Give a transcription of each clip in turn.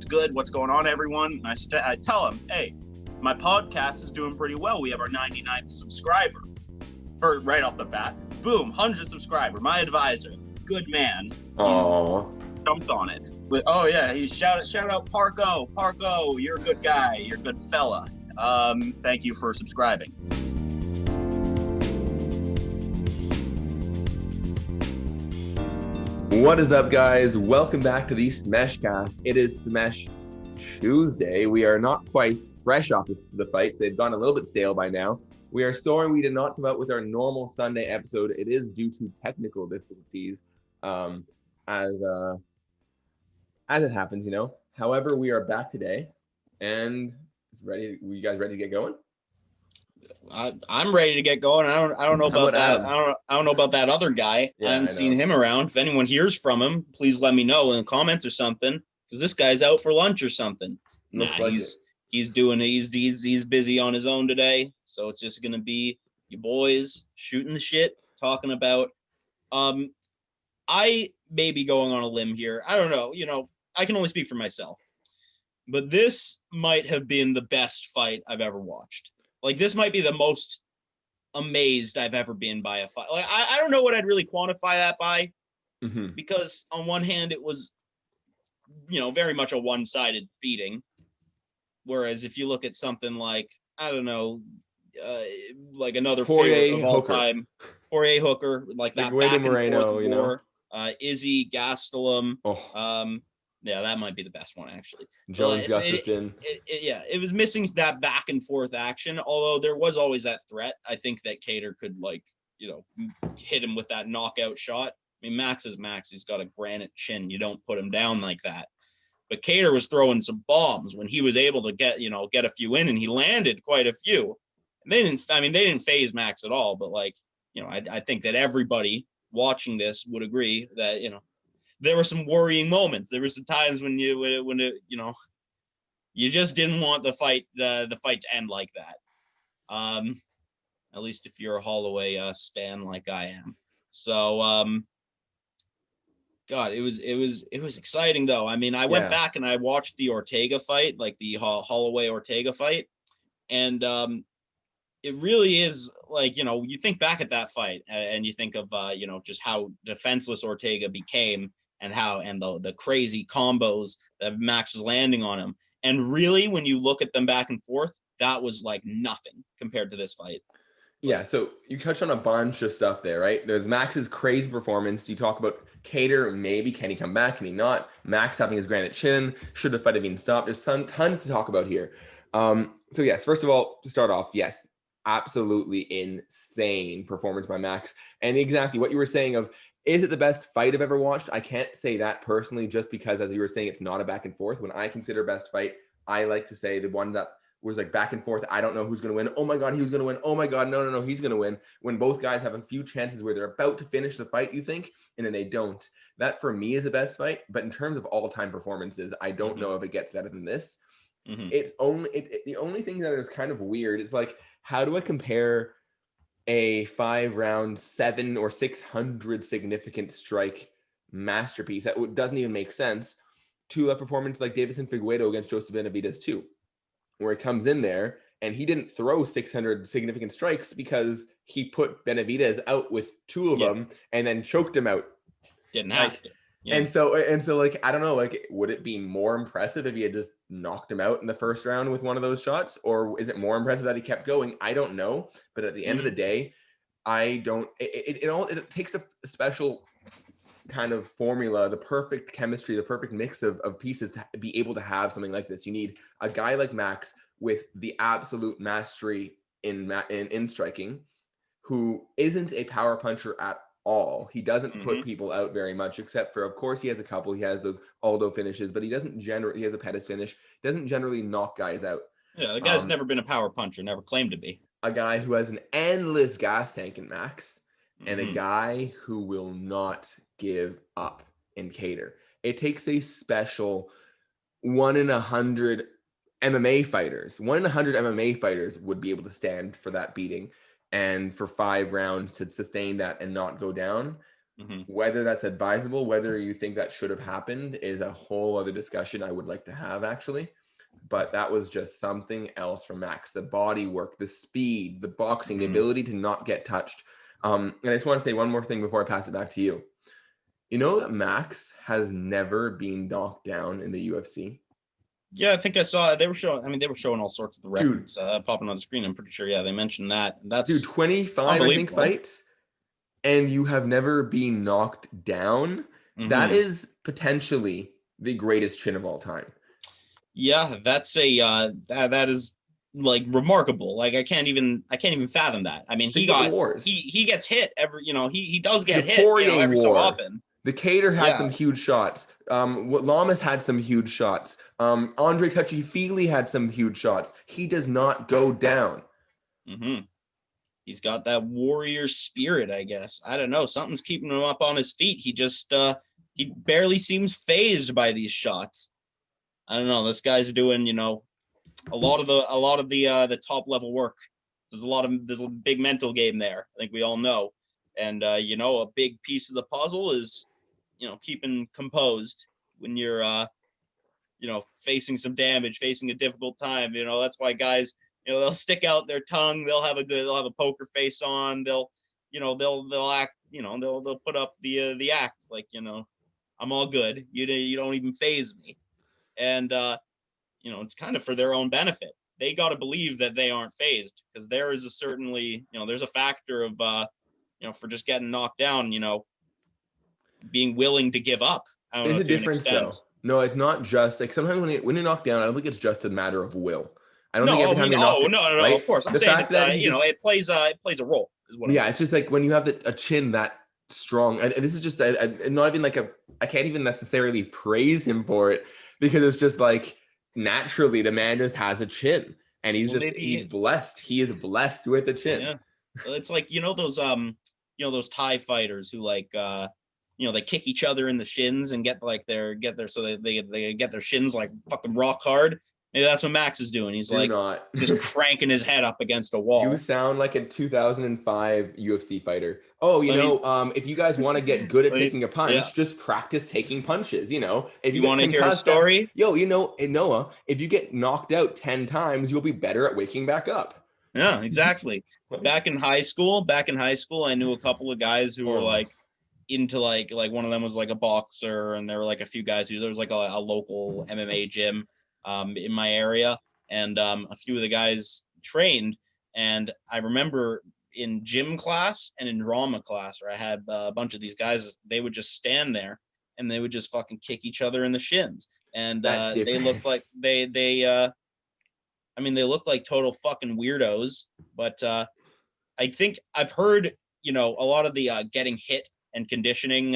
good? What's going on, everyone? And I tell him, hey, my podcast is doing pretty well. We have our 99th subscriber. Right off the bat, boom, 100 subscriber. My advisor, good man. Jumped on it. But, oh yeah, he shout out Parko, you're a good guy, you're a good fella. Thank you for subscribing. What is up, guys? Welcome back to the SmeshCast. It is Smesh Tuesday. We are not quite fresh off the fights. They've gone a little bit stale by now. We are sorry we did not come out with our normal Sunday episode. It is due to technical difficulties, as it happens, you know. However, we are back today, and it's ready. Are you guys ready to get going? I'm ready to get going. I don't know about that. I don't know about that other guy. Yeah, I haven't seen him around. If anyone hears from him, please let me know in the comments or something, because this guy's out for lunch or something. He's busy on his own today, so it's just gonna be you boys shooting the shit, talking about. I may be going on a limb here. I don't know. You know, I can only speak for myself, but this might have been the best fight I've ever watched. Like, this might be the most amazed I've ever been by a fight. Like, I don't know what I'd really quantify that by, because on one hand it was, you know, very much a one-sided beating. Whereas if you look at something like, I don't know, like another favorite of all time, Porier Hooker, like that back and forth war, you know? Izzy, Gastelum. Yeah, that might be the best one, actually. Jones Gustafson. It was missing that back and forth action, although there was always that threat. I think that Kattar could, like, you know, hit him with that knockout shot. I mean, Max is Max. He's got a granite chin. You don't put him down like that. But Kattar was throwing some bombs when he was able to get a few in, and he landed quite a few. And they didn't phase Max at all. But, like, you know, I think that everybody watching this would agree that, you know, there were some worrying moments. There were some times when you just didn't want the fight to end like that. At least if you're a Holloway stan like I am. So God, it was exciting though. I mean, I went back and I watched the Ortega fight, like the Holloway Ortega fight, and it really is, like, you know, you think back at that fight and you think of you know, just how defenseless Ortega became and the crazy combos that Max was landing on him. And really, when you look at them back and forth, that was like nothing compared to this fight. Yeah, so you touched on a bunch of stuff there, right? There's Max's crazy performance. You talk about Kattar, maybe, can he come back, can he not? Max having his granite chin, should the fight have been stopped? There's tons to talk about here. So yes, first of all, to start off, yes, absolutely insane performance by Max. And exactly what you were saying of, is it the best fight I've ever watched? I can't say that personally, just because, as you were saying, it's not a back and forth. When I consider best fight, I like to say the one that was like back and forth. I don't know who's going to win. Oh my God, he was going to win. Oh my God, no, he's going to win. When both guys have a few chances where they're about to finish the fight, you think, and then they don't. That for me is the best fight. But in terms of all-time performances, I don't know if it gets better than this. It's the only thing that is kind of weird is, like, how do I compare a 5-round 700 or 600 significant strike masterpiece that doesn't even make sense to a performance like Deiveson Figueiredo against Joseph Benavidez 2, where he comes in there and he didn't throw 600 significant strikes because he put Benavidez out with 2 of them and then choked him out. Didn't have to. Yeah. And so like, I don't know, like, would it be more impressive if he had just knocked him out in the first round with one of those shots? Or is it more impressive that he kept going? I don't know. But at the end of the day, it takes a special kind of formula, the perfect chemistry, the perfect mix of pieces to be able to have something like this. You need a guy like Max with the absolute mastery in striking, who isn't a power puncher at all. He doesn't put people out very much, except for, of course, he has a couple. He has those Aldo finishes, but he doesn't generally. He has a Pettis finish. Doesn't generally knock guys out. Yeah, the guy's never been a power puncher. Never claimed to be. A guy who has an endless gas tank in Max, and a guy who will not give up in Kattar. It takes a special 1 in 100 MMA fighters. 1 in 100 MMA fighters would be able to stand for that beating. And for 5 rounds to sustain that and not go down, Whether that's advisable, whether you think that should have happened is a whole other discussion I would like to have, actually. But that was just something else from Max. The body work, the speed, the boxing, the ability to not get touched. And I just want to say one more thing before I pass it back to you. You know that Max has never been knocked down in the UFC? Yeah, I think I saw they were showing. I mean, they were showing all sorts of the records popping on the screen. I'm pretty sure. Yeah, they mentioned that. That's 25, I think, fights, and you have never been knocked down. That is potentially the greatest chin of all time. Yeah, that's that is like remarkable. Like I can't even fathom that. I mean, he gets hit every, he does get hit, Porier every so often. The Kattar had some huge shots. Lamas had some huge shots. Andre Touchy-Feely had some huge shots. He does not go down. He's got that warrior spirit, I guess. I don't know. Something's keeping him up on his feet. He just he barely seems phased by these shots. I don't know. This guy's doing, a lot of the top level work. There's a big mental game there. I think we all know. And a big piece of the puzzle is, keeping composed when you're facing some damage, facing a difficult time. That's why guys, they'll stick out their tongue, they'll have a poker face on, they'll act, they'll put up the act like, I'm all good. You don't even faze me. And it's kind of for their own benefit. They got to believe that they aren't phased, because there is there's a factor of for just getting knocked down, being willing to give up. I don't know, a difference though. No, it's not just like sometimes when you're knocked down, I don't think it's just a matter of will. I don't think every time you're knocked down. No, right? Of course. I'm saying it's it plays a role is what I'm saying. It's just like when you have a chin that strong, and this is just not even like I can't even necessarily praise him for it, because it's just like naturally the man just has a chin, and he's blessed. He is blessed with a chin. Yeah. It's like, those Thai fighters who like they kick each other in the shins and get their so they get their shins like fucking rock hard. Maybe that's what Max is doing. He's just cranking his head up against a wall. You sound like a 2005 UFC fighter. Oh, if you guys want to get good at taking a punch, just practice taking punches. If you want to hear a story, Noah, if you get knocked out 10 times, you'll be better at waking back up. Yeah, exactly. Back in high school, I knew a couple of guys who were like into like one of them was like a boxer, and there were like a few guys there was like a local MMA gym in my area, and a few of the guys trained. And I remember in gym class and in drama class, where I had a bunch of these guys, they would just stand there and they would just fucking kick each other in the shins. And they looked like they look like total fucking weirdos. But I think I've heard, a lot of the getting hit and conditioning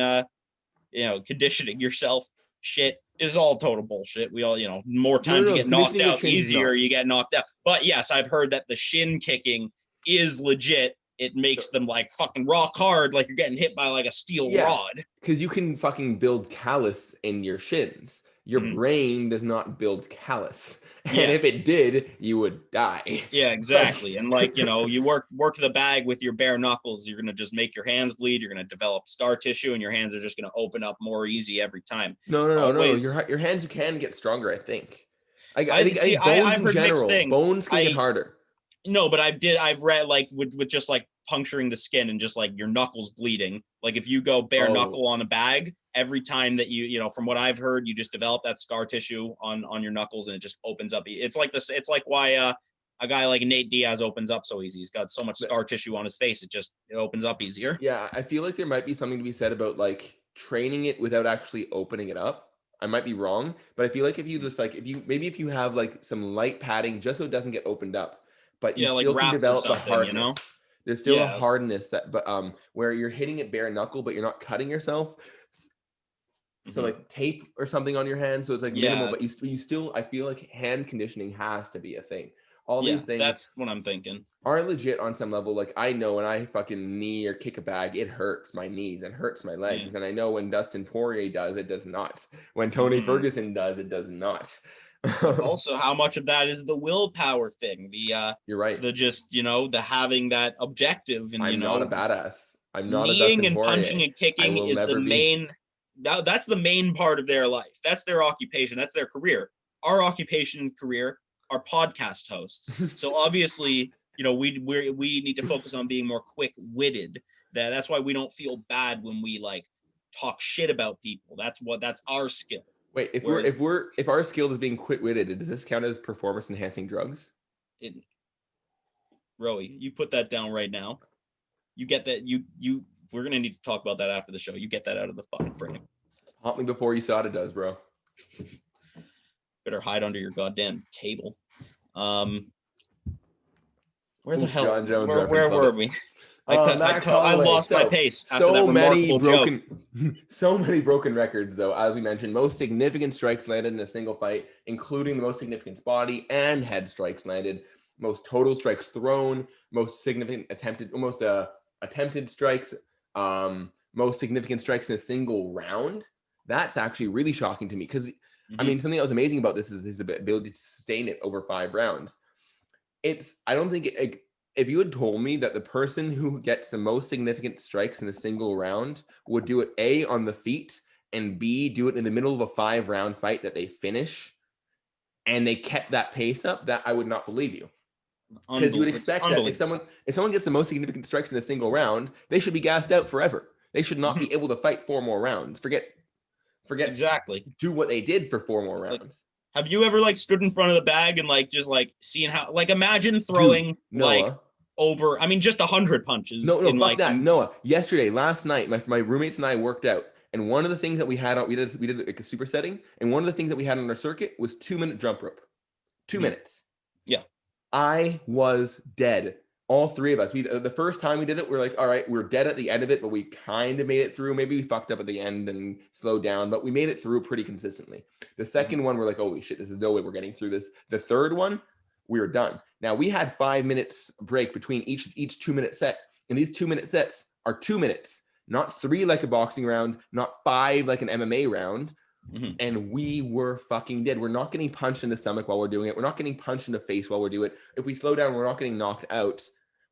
yourself shit is all total bullshit. We all, more times you get knocked out, easier you get knocked out. But yes, I've heard that the shin kicking is legit. It makes them like fucking rock hard, like you're getting hit by like a steel rod. Because you can fucking build callus in your shins. Your brain does not build callus. And if it did, you would die. Yeah, exactly. And like, you work the bag with your bare knuckles, you're going to just make your hands bleed. You're going to develop scar tissue, and your hands are just going to open up more easy every time. No. Your hands, you can get stronger, I think. I think bones in general, bones can get harder. No, but I've read like with just like puncturing the skin and just like your knuckles bleeding. Like if you go bare knuckle on a bag, every time that you from what I've heard, you just develop that scar tissue on your knuckles, and it just opens up. It's like this. It's like why a guy like Nate Diaz opens up so easy. He's got so much scar tissue on his face. It opens up easier. Yeah, I feel like there might be something to be said about like training it without actually opening it up. I might be wrong, but I feel like if you have like some light padding just so it doesn't get opened up, but you still can develop the hardness. There's still a hardness where you're hitting it bare knuckle, but you're not cutting yourself. So like tape or something on your hand, so it's like minimal, but you still, I feel like hand conditioning has to be a thing. All these things, that's what I'm thinking, are legit on some level. Like I know when I fucking knee or kick a bag, it hurts my knees and hurts my legs. And I know when Dustin Poirier does, it does not. When Tony Ferguson does, it does not. Also, how much of that is the willpower thing? You're right. The just, the having that objective, and I'm not a badass. I'm not a kneeing Dustin and punching Porier. and kicking will is the never be. main. That's the main part of their life. That's their occupation. That's their career. Our occupation and career are podcast hosts. So obviously, we need to focus on being more quick-witted. That's why we don't feel bad when we like talk shit about people. That's our skill. Wait, Whereas if our skill is being quick-witted, does this count as performance-enhancing drugs? Roie, you put that down right now. You get that. We're gonna need to talk about that after the show. You get that out of the fucking frame. Haunt me before you saw it does, bro. Better hide under your goddamn table. Where the hell? John Jones Where were we? I lost my pace after that remarkable joke. So many broken records, though. As we mentioned, most significant strikes landed in a single fight, including the most significant body and head strikes landed, most total strikes thrown, most significant attempted strikes, most significant strikes in a single round. That's actually really shocking to me because, I mean, something that was amazing about this is his ability to sustain it over 5 rounds. I don't think if you had told me that the person who gets the most significant strikes in a single round would do it A, on the feet, and B, do it in the middle of a 5-round fight that they finish, and they kept that pace up, that I would not believe you. Because you would expect that if someone gets the most significant strikes in a single round, they should be gassed out forever. They should not be able to fight 4 more rounds. Forget exactly. Do what they did for 4 more rounds. Like, have you ever like stood in front of the bag and like just like seeing how, like, imagine throwing like over, I mean, just 100 punches. No, fuck like that. Noah, last night, my roommates and I worked out, and one of the things that we had, we did like a super setting, and one of the things that we had on our circuit was 2-minute jump rope. 2 minutes. Yeah. I was dead. All 3 of us. The first time we did it, we're like, all right, we're dead at the end of it, but we kind of made it through. Maybe we fucked up at the end and slowed down, but we made it through pretty consistently. The second one, we're like, holy shit, this is no way we're getting through this. The third one, we were done. Now, we had 5 minutes break between each 2-minute set, and these 2-minute sets are 2 minutes, not 3 like a boxing round, not 5 like an MMA round. And we were fucking dead. We're not getting punched in the stomach while we're doing it. We're not getting punched in the face while we're doing it. If we slow down, we're not getting knocked out.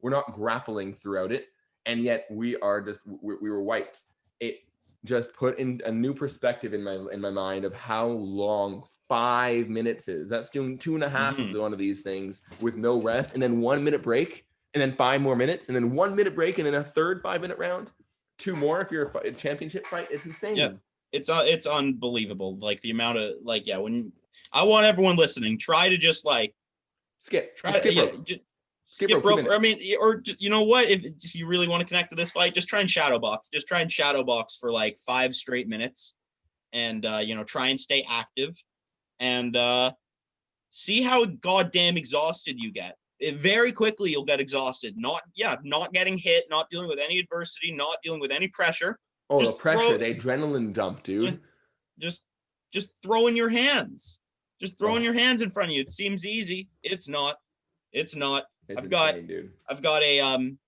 We're not grappling throughout it. And yet we were wiped. It just put in a new perspective in my mind of how long 5 minutes is. That's doing 2.5 of one of these things with no rest, and then 1 minute break, and then 5 more minutes, and then 1 minute break, and then a third 5-minute round. 2 more if you're a championship fight. It's insane. Yeah. It's unbelievable. Like the amount of when I want everyone listening, try to just like skip rope. I mean, or you know what? If you really want to connect to this fight, just try and shadow box. Just try and shadow box for like 5 straight minutes, and try and stay active, and see how goddamn exhausted you get. Very quickly, you'll get exhausted. Not getting hit, not dealing with any adversity, not dealing with any pressure. Oh, the pressure, the adrenaline dump, dude. Just throw in your hands. Just throwing your hands in front of you. It seems easy. It's not. I've got an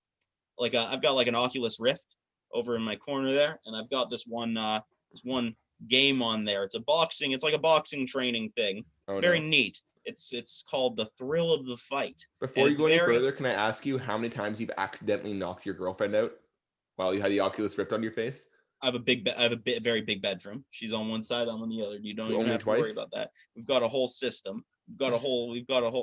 Oculus Rift over in my corner there, and I've got this one game on there. It's like a boxing training thing. It's very neat. It's called The Thrill of the Fight. Before you go any further, can I ask you how many times you've accidentally knocked your girlfriend out while you had the Oculus Rift on your face? I have a very big bedroom. She's on one side, I'm on the other. You don't even have to worry about that. We've got a whole system. We've got a whole.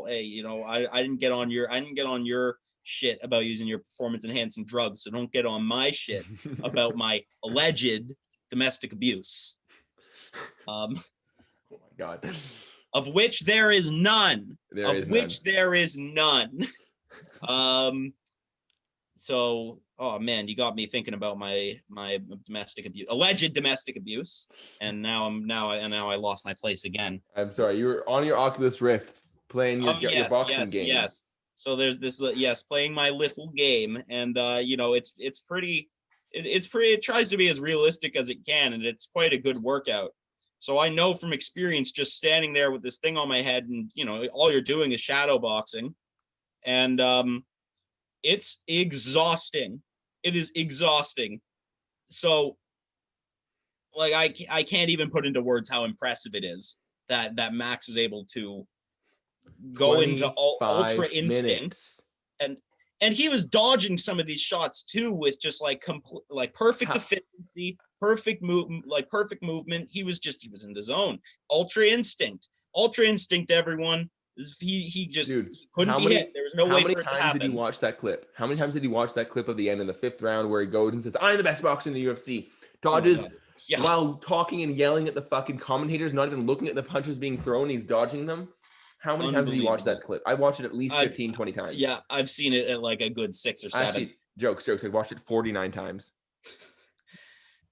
Hey, I didn't get on your shit about using your performance enhancing drugs. So don't get on my shit about my alleged domestic abuse. Oh my God. Of which there is none. There is none. So, oh man, you got me thinking about my domestic abuse, alleged domestic abuse, and now I lost my place again. I'm sorry, you were on your Oculus Rift playing your boxing game. Yes. So there's this playing my little game, and it tries to be as realistic as it can, and it's quite a good workout. So I know from experience, just standing there with this thing on my head, and all you're doing is shadow boxing, and it's exhausting. It is exhausting. So like I can't even put into words how impressive it is that Max is able to go into ultra instinct. And And he was dodging some of these shots too with just like perfect efficiency, perfect movement. He was in the zone. Ultra instinct, everyone. He couldn't be hit. There was no way for it to happen. How many times did he watch that clip? How many times did he watch that clip of the end of the 5th round where he goes and says, "I'm the best boxer in the UFC"? Dodges while talking and yelling at the fucking commentators, not even looking at the punches being thrown. He's dodging them. How many times did you watch that clip? I watched it at least 15, 20 times. Yeah, I've seen it at like a good 6 or 7. Actually, jokes. I watched it 49 times.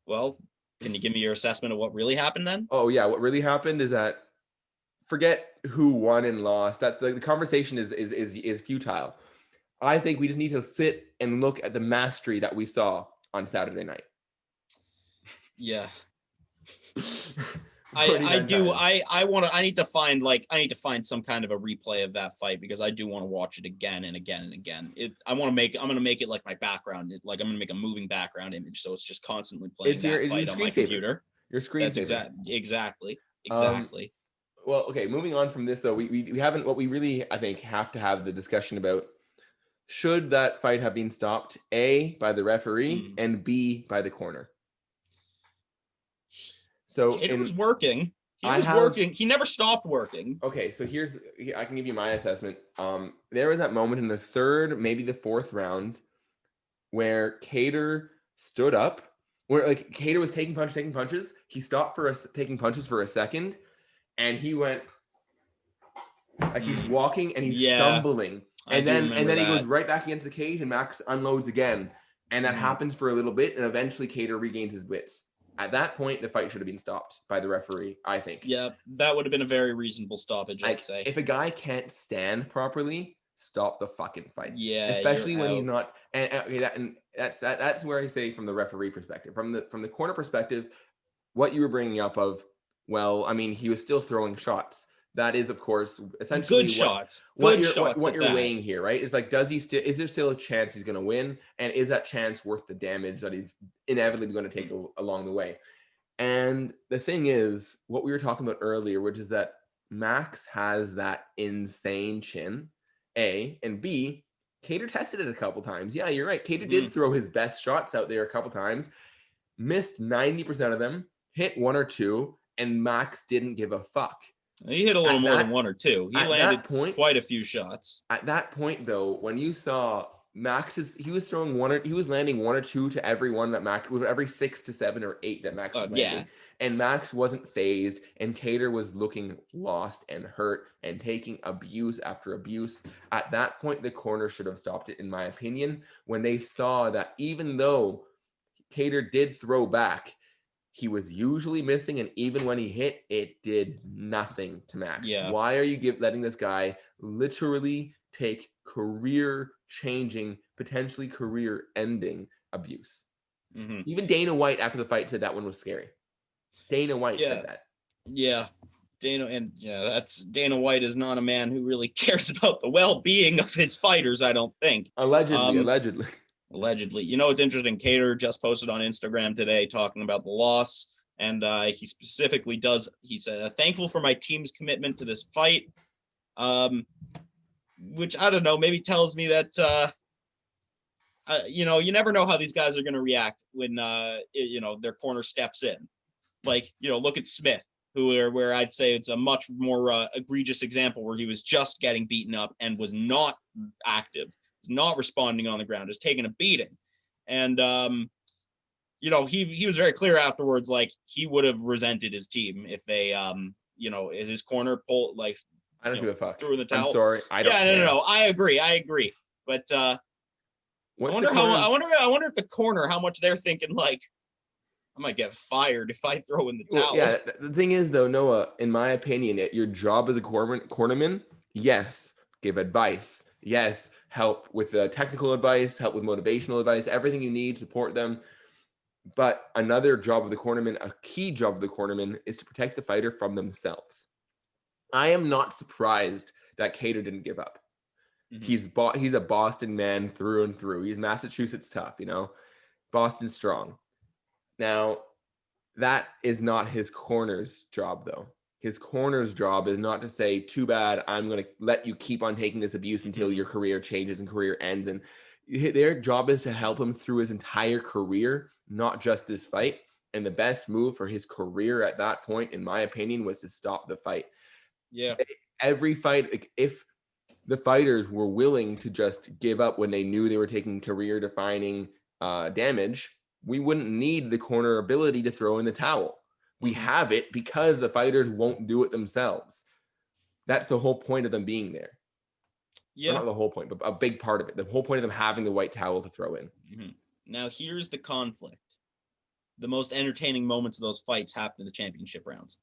Well, can you give me your assessment of what really happened then? Oh, yeah. What really happened is that forget who won and lost. That's the conversation is futile. I think we just need to sit and look at the mastery that we saw on Saturday night. Yeah. I need to find some kind of a replay of that fight because I do want to watch it again and again and again. I'm going to make it like my background. I'm going to make a moving background image. So it's just constantly playing that fight on my computer. Your screen. Exactly. Well, okay. Moving on from this though, we haven't, what we really, I think, have to have the discussion about, should that fight have been stopped, A, by the referee and B, by the corner? So Kattar was working. Working. He never stopped working. Okay, so I can give you my assessment. There was that moment in the 3rd, maybe the 4th round, where Kattar stood up, where like Kattar was taking punches. He stopped taking punches for a second, and he went like he's walking and he's stumbling, and then he goes right back against the cage, and Max unloads again, and that happens for a little bit, and eventually Kattar regains his wits. At that point, the fight should have been stopped by the referee, I think. Yeah, that would have been a very reasonable stoppage, I'd say. If a guy can't stand properly, stop the fucking fight. Yeah, especially when he's not. And that's where I say from the referee perspective, from the corner perspective, what you were bringing up of, well, I mean, he was still throwing shots. That is, of course, essentially good shots. What you're weighing here, right? Is like, is there still a chance he's going to win? And is that chance worth the damage that he's inevitably going to take along the way? And the thing is, what we were talking about earlier, which is that Max has that insane chin, A, and B, Kattar tested it a couple times. Yeah, you're right. Kattar did throw his best shots out there a couple times, missed 90% of them, hit 1 or 2, and Max didn't give a fuck. He hit a little more than 1 or 2. He landed quite a few shots. At that point, though, when you saw he was landing 1 or 2 to every one that Max, every 6 to 7 or 8 that Max was landing. Yeah. And Max wasn't phased, and Kattar was looking lost and hurt and taking abuse after abuse. At that point, the corner should have stopped it, in my opinion, when they saw that even though Kattar did throw back, he was usually missing, and even when he hit, it did nothing to Max. Yeah. Why are you letting this guy literally take career-changing, potentially career-ending abuse? Mm-hmm. Even Dana White, after the fight, said that one was scary. Dana White said that. Yeah. Dana White is not a man who really cares about the well-being of his fighters, I don't think. Allegedly. You know, it's interesting. Kattar just posted on Instagram today talking about the loss. And he specifically he said, thankful for my team's commitment to this fight. Which, I don't know, maybe tells me that, you never know how these guys are going to react when, their corner steps in. Like, look at Smith, where I'd say it's a much more egregious example where he was just getting beaten up and was not active. Not responding on the ground, is taking a beating. And he was very clear afterwards, like he would have resented his team if they his corner pulled, like, I don't give a fuck, threw in the towel. I'm sorry, I don't care. No, I agree, but I wonder if the corner, how much they're thinking, like, I might get fired if I throw in the towel. Yeah, the thing is though, Noah, in my opinion, your job as a cornerman, yes, give advice, yes, help with technical advice, help with motivational advice, everything you need, support them. But another job of the cornerman, a key job of the cornerman, is to protect the fighter from themselves. I am not surprised that Kattar didn't give up. Mm-hmm. He's a Boston man through and through. He's Massachusetts tough, Boston strong. Now, that is not his corner's job, though. His corner's job is not to say, too bad, I'm going to let you keep on taking this abuse until your career changes and career ends. And their job is to help him through his entire career, not just this fight. And the best move for his career at that point, in my opinion, was to stop the fight. Yeah. Every fight, like, if the fighters were willing to just give up when they knew they were taking career-defining damage, we wouldn't need the corner ability to throw in the towel. We have it because the fighters won't do it themselves. That's the whole point of them being there. Yeah. Well, not the whole point, but a big part of it. The whole point of them having the white towel to throw in. Now, here's the conflict. The most entertaining moments of those fights happen in the championship rounds.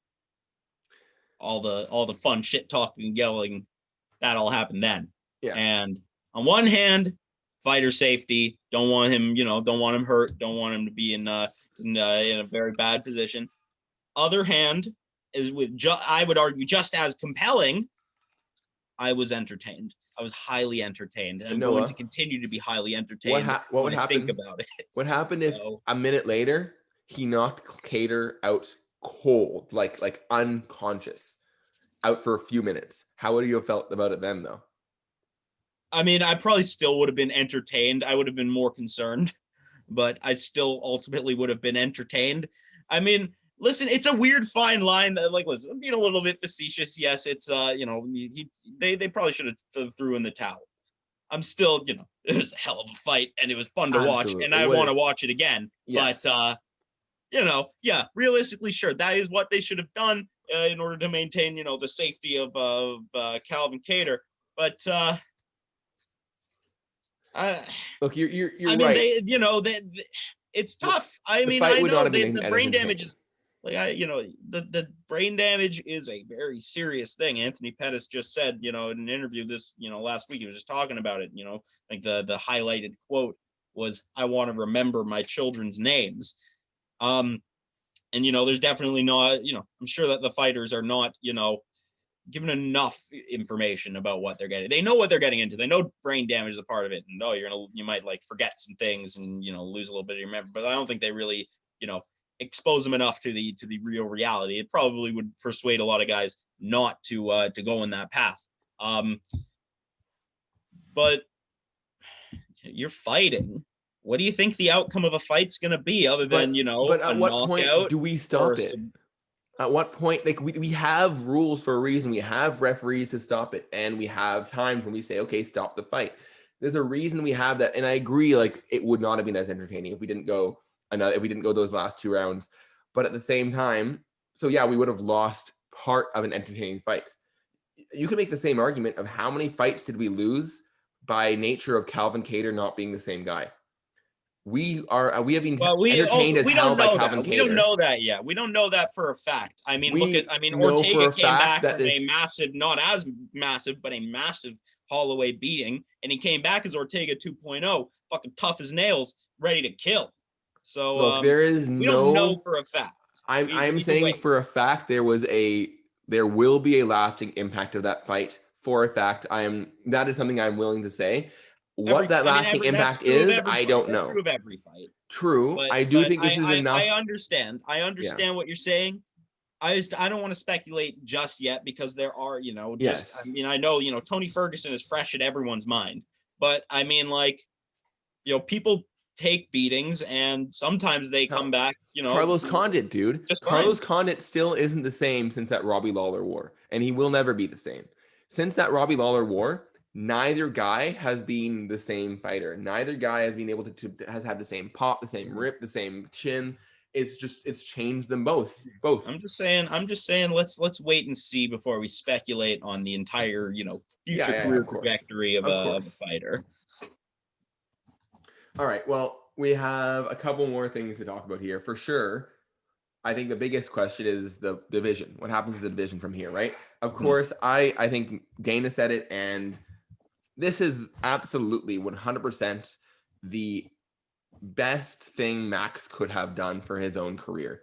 All the fun shit talking and yelling, that all happened then. Yeah. And on one hand, fighter safety, don't want him hurt, don't want him to be in a very bad position. Other hand, is I would argue just as compelling. I was entertained. I was highly entertained. And I'm going to continue to be highly entertained. What would happen? Think about it. What happened if a minute later he knocked Kattar out cold, like unconscious, out for a few minutes? How would you have felt about it then, though? I mean, I probably still would have been entertained. I would have been more concerned, but I still ultimately would have been entertained. I mean, listen, it's a weird fine line. Listen, I'm being a little bit facetious. Yes, it's they probably should have threw in the towel. I'm still, it was a hell of a fight and it was fun to watch, and I want to watch it again. Yes. But yeah, realistically, sure, that is what they should have done in order to maintain, the safety of Calvin Kattar. But look, you're I mean, right. It's tough. I mean, I know the brain damage is the brain damage is a very serious thing. Anthony Pettis just said, in an interview this, last week, he was just talking about it. Like the highlighted quote was, "I want to remember my children's names." And there's definitely not, I'm sure that the fighters are not, given enough information about what they're getting. They know what they're getting into. They know brain damage is a part of it, and you might forget some things and lose a little bit of your memory. But I don't think they really expose them enough to the real reality. It probably would persuade a lot of guys not to go in that path. But you're fighting. What do you think the outcome of a fight's going to be, other than But at what point do we stop it? At what point, we have rules for a reason. We have referees to stop it, and we have times when we say, okay, stop the fight. There's a reason we have that, and I agree. It would not have been as entertaining if we didn't go those last two rounds. But at the same time, so yeah, we would have lost part of an entertaining fight. You could make the same argument of how many fights did we lose by nature of Calvin Kattar not being the same guy. We have been entertained as hell by Calvin Kattar. We don't know that yet. We don't know that for a fact. I mean, Ortega came back from a massive, not as massive, but a massive Holloway beating, and he came back as Ortega 2.0, fucking tough as nails, ready to kill. So look, we don't know for a fact. I'm saying for a fact there will be a lasting impact of that fight. For a fact, that is something I'm willing to say. What that lasting impact is, I don't know. That's true of every fight. True. But I do think this is enough. I understand what you're saying. I don't want to speculate just yet, because there are, yes. I mean, I know, Tony Ferguson is fresh in everyone's mind, but I mean, people take beatings and sometimes they come back, Carlos Condit, dude. Carlos Condit still isn't the same since that Robbie Lawler war, and he will never be the same. Since that Robbie Lawler war, neither guy has been the same fighter. Neither guy has been able to has had the same pop, the same rip, the same chin. It's changed them both. I'm just saying, let's wait and see before we speculate on the entire, future career trajectory of a fighter. All right. Well, we have a couple more things to talk about here. For sure, I think the biggest question is the division. What happens to the division from here, right? Of course, I think Dana said it, and this is absolutely 100% the best thing Max could have done for his own career.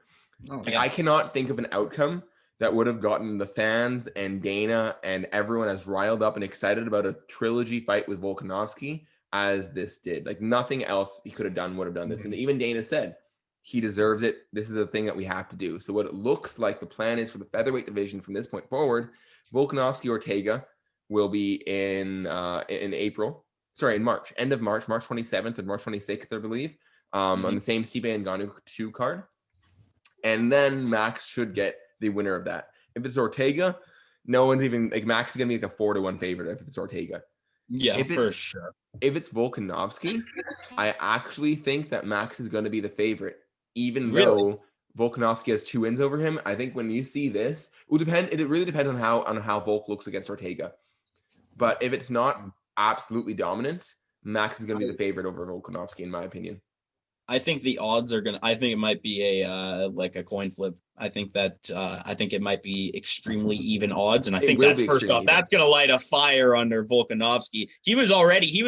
I cannot think of an outcome that would have gotten the fans and Dana and everyone as riled up and excited about a trilogy fight with Volkanovski as this did. Nothing else he could have done would have done this. And even Dana said, he deserves it. This is a thing that we have to do. So what it looks like the plan is for the featherweight division from this point forward, Volkanovski Ortega will be in April. Sorry, in March, end of March 27th and March 26th, I believe, on the same Stipe and Ngannou 2 card. And then Max should get the winner of that. If it's Ortega, no one's even like Max is gonna be like a 4-1 favorite if it's Ortega. Yeah, for sure. If it's Volkanovski, I actually think that Max is going to be the favorite, even though Volkanovski has 2 wins over him. I think when you see this, it will depend. It really depends on how Volk looks against Ortega. But if it's not absolutely dominant, Max is going to be the favorite over Volkanovski, in my opinion. I think the odds are I think it might be like a coin flip. I think it might be extremely even odds. And I think that's first off, that's going to light a fire under Volkanovski. He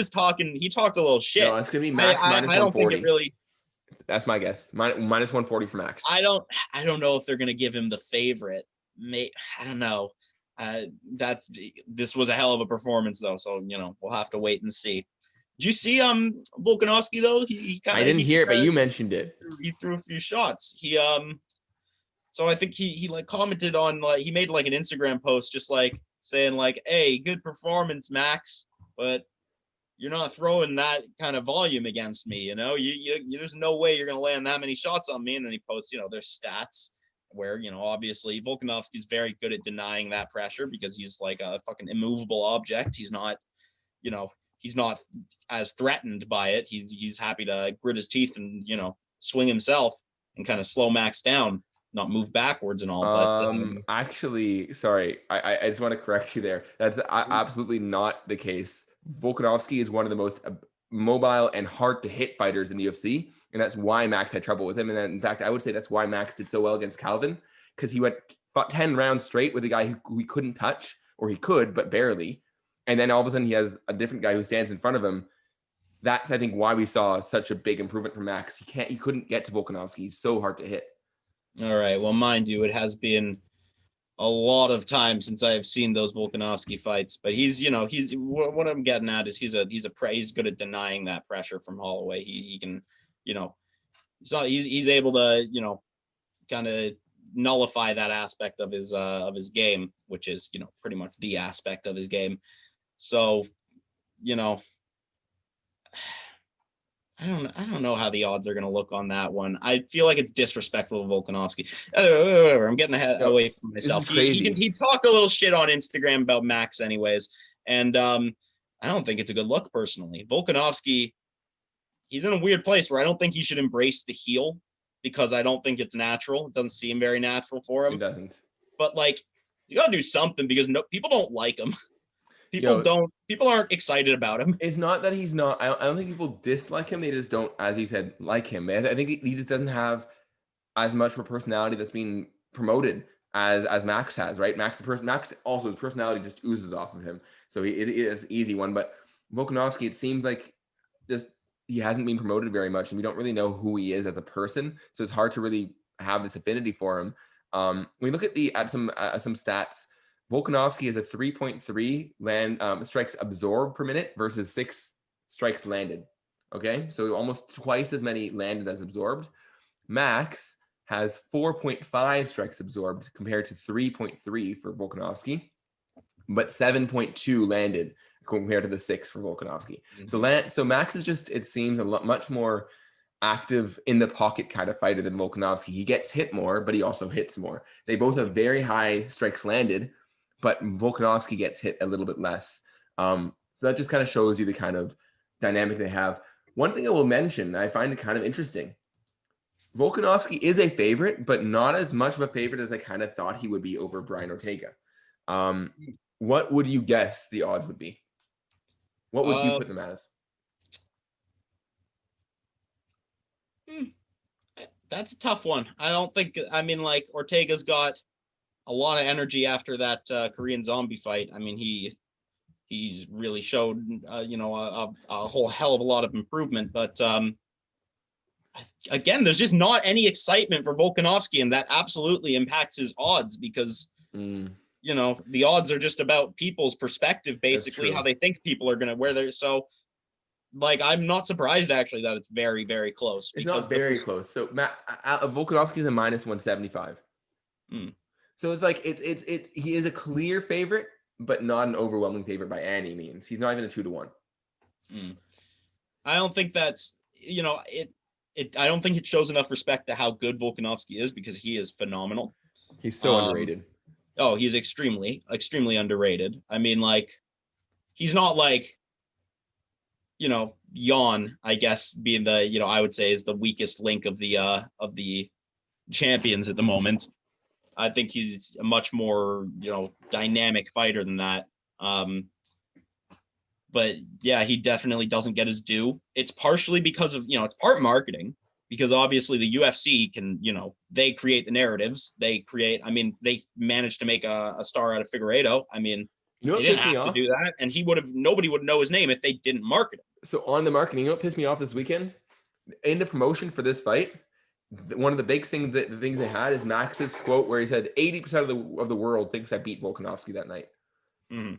talked a little shit. No, it's going to be Max minus 140. I don't think it really. That's my guess. Minus 140 for Max. I don't know if they're going to give him the favorite. I don't know. This was a hell of a performance though. So, we'll have to wait and see. Did you see Volkanovski though? I didn't hear it, but you mentioned it. He threw a few shots. So I think he like commented on he made like an Instagram post just like saying like, "Hey, good performance, Max, but you're not throwing that kind of volume against me. You there's no way you're gonna land that many shots on me." And then he posts their stats where obviously Volkanovski's very good at denying that pressure because he's like a fucking immovable object. He's not he's not as threatened by it. He's happy to grit his teeth and, swing himself and kind of slow Max down, not move backwards and all. But actually, sorry, I just want to correct you there. That's absolutely not the case. Volkanovski is one of the most mobile and hard to hit fighters in the UFC. And that's why Max had trouble with him. And then, in fact, I would say that's why Max did so well against Calvin, because he fought 10 rounds straight with a guy who he couldn't touch, or he could, but barely. And then all of a sudden he has a different guy who stands in front of him. That's, I think, why we saw such a big improvement from Max. He couldn't get to Volkanovski. He's so hard to hit. All right. Well, mind you, it has been a lot of time since I've seen those Volkanovski fights, but he's what I'm getting at is he's good at denying that pressure from Holloway. He can, he's able to, kind of nullify that aspect of his game, which is, pretty much the aspect of his game. So, I don't know how the odds are going to look on that one. I feel like it's disrespectful to Volkanovski. I'm getting away from myself. He talked a little shit on Instagram about Max anyways. And I don't think it's a good look personally. Volkanovski, he's in a weird place where I don't think he should embrace the heel because I don't think it's natural. It doesn't seem very natural for him. It doesn't. But you got to do something because people don't like him. People aren't excited about him. It's not that he's not. I don't think people dislike him. They just don't, as he said, like him. I think he just doesn't have as much of a personality that's being promoted as Max has, right? Max also, his personality just oozes off of him. So it is an easy one. But Volkanovski, it seems like just he hasn't been promoted very much, and we don't really know who he is as a person. So it's hard to really have this affinity for him. When we look at some stats, Volkanovski has a 3.3 strikes absorbed per minute versus 6 strikes landed. Okay, so almost twice as many landed as absorbed. Max has 4.5 strikes absorbed compared to 3.3 for Volkanovski, but 7.2 landed compared to the 6 for Volkanovski. Mm-hmm. So Max is just, it seems, much more active in the pocket kind of fighter than Volkanovski. He gets hit more, but he also hits more. They both have very high strikes landed, but Volkanovski gets hit a little bit less. So that just kind of shows you the kind of dynamic they have. One thing I will mention, I find it kind of interesting. Volkanovski is a favorite, but not as much of a favorite as I kind of thought he would be over Brian Ortega. What would you guess the odds would be? What would you put them as? That's a tough one. Ortega's got a lot of energy after that Korean zombie fight. I mean, he's really showed, a whole hell of a lot of improvement. But again, there's just not any excitement for Volkanovski, and that absolutely impacts his odds because, the odds are just about people's perspective, basically, how they think people are going to, so like, I'm not surprised actually that it's very, very close. It's because not very close. So Volkanovski is a minus 175. Mm. So it's like it's he is a clear favorite, but not an overwhelming favorite by any means. He's not even a 2-1. I don't think that's, I don't think it shows enough respect to how good Volkanovski is, because he is phenomenal. He's so underrated. Oh, he's extremely, extremely underrated. I mean, like, he's not like, Jan, I guess, being the, I would say is the weakest link of the champions at the moment. I think he's a much more, dynamic fighter than that. But yeah, he definitely doesn't get his due. It's partially because of, it's part marketing, because obviously the UFC can, they create the narratives. They managed to make a star out of Figueiredo. I mean, they didn't have to do that, and nobody would know his name if they didn't market him. So on the marketing, you know what pissed me off this weekend? In the promotion for this fight, one of the big things the things they had is Max's quote where he said 80% of the world thinks I beat Volkanovski that night. Mm-hmm.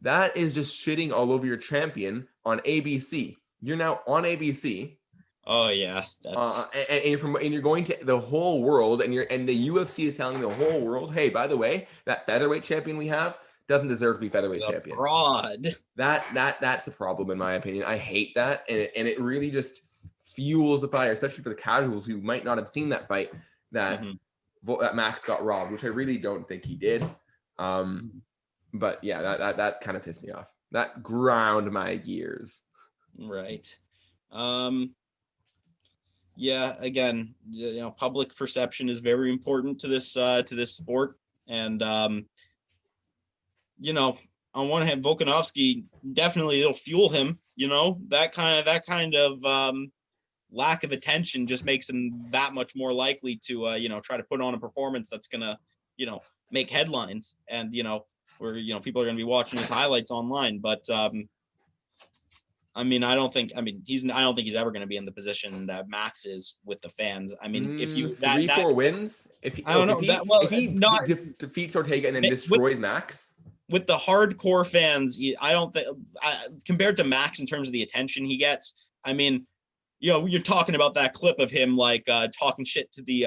That is just shitting all over your champion on ABC. You're now on ABC. Oh yeah, that's and you're going to the whole world, and the UFC is telling the whole world, hey, by the way, that featherweight champion we have doesn't deserve to be featherweight champion. Fraud. That's the problem in my opinion. I hate that, and it really just fuels the fire, especially for the casuals who might not have seen that fight that that Max got robbed, which I really don't think he did. But yeah, that kind of pissed me off. That ground my gears. Right. Yeah, again, public perception is very important to this sport. And on one hand, Volkanovski, definitely it'll fuel him, that kind of lack of attention just makes him that much more likely to try to put on a performance that's gonna make headlines, and where people are going to be watching his highlights online. But I don't think he's ever going to be in the position that Max is with the fans. I mean, if you 3-4 wins, if he defeats Ortega and then destroys Max with the hardcore fans, I don't think compared to Max in terms of the attention he gets. I mean, you're talking about that clip of him like talking shit to the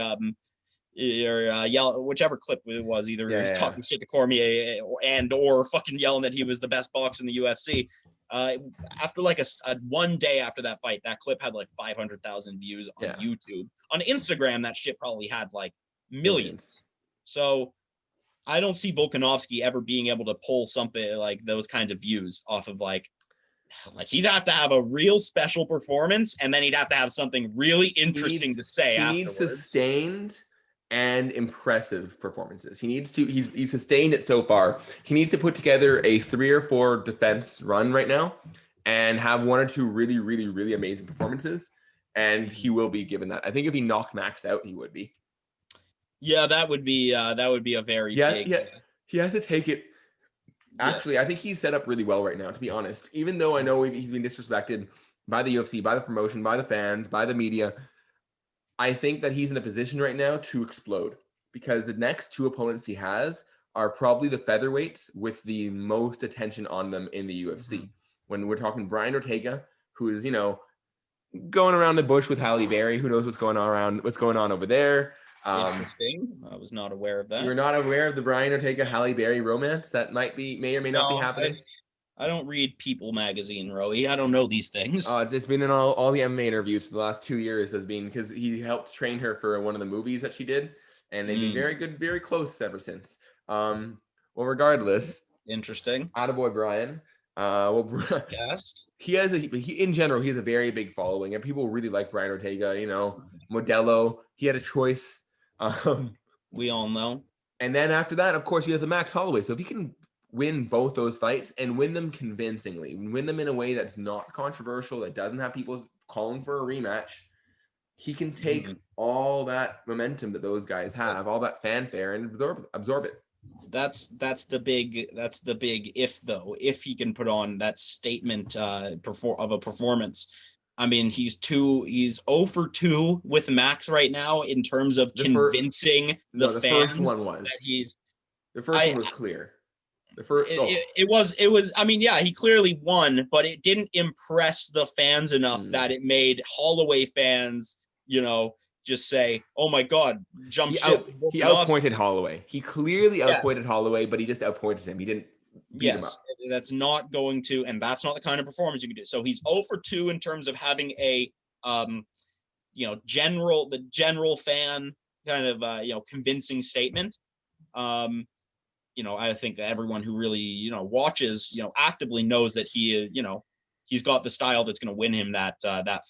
whichever clip it was, either he was talking shit to Cormier or fucking yelling that he was the best boxer in the UFC. After like a one day after that fight, that clip had like 500,000 views on YouTube. On Instagram, that shit probably had like millions. So I don't see Volkanovski ever being able to pull something like those kinds of views off of like he'd have to have a real special performance, and then he'd have to have something really interesting to say afterwards. He needs sustained and impressive performances. He's sustained it so far. He needs to put together a 3 or 4 defense run right now and have 1 or 2 really, really, really amazing performances. And he will be given that. I think if he knocked Max out, he would be. Yeah, that would be a very big. Yeah, he has to take it. Actually, I think he's set up really well right now, to be honest. Even though I know he's been disrespected by the UFC, by the promotion, by the fans, by the media, I think that he's in a position right now to explode, because the next 2 opponents he has are probably the featherweights with the most attention on them in the UFC. Mm-hmm. When we're talking Brian Ortega, who is, going around the bush with Halle Berry, who knows what's going on over there. Interesting. I was not aware of that. You're not aware of the Brian Ortega Halle Berry romance that may or may not be happening? I don't read People magazine, Roie. I don't know these things. It's been in all the MMA interviews for the last 2 years, because he helped train her for one of the movies that she did, and they've been very good, very close ever since. Well, regardless, interesting. Attaboy Brian. He has in general, he has a very big following, and people really like Brian Ortega. Modelo. He had a choice. We all know. And then after that, of course, you have the Max Holloway. So if he can win both those fights and win them convincingly, win them in a way that's not controversial, that doesn't have people calling for a rematch, he can take all that momentum that those guys have, all that fanfare, and absorb it. That's the big if, though. If he can put on that statement of a performance. I mean, he's 0 for 2 with Max right now in terms of convincing the fans first one was. That he's. The first one was clear. It was. I mean, yeah, he clearly won, but it didn't impress the fans enough that it made Holloway fans, just say, "Oh my God, jump ship." He outpointed Holloway. He clearly outpointed Holloway, but he just outpointed him. He didn't beat him up. That's not going to, and that's not the kind of performance you can do. So he's 0 for 2 in terms of having a, general fan kind of, convincing statement. I think that everyone who really, watches, actively knows that he, he's got the style that's going to win him that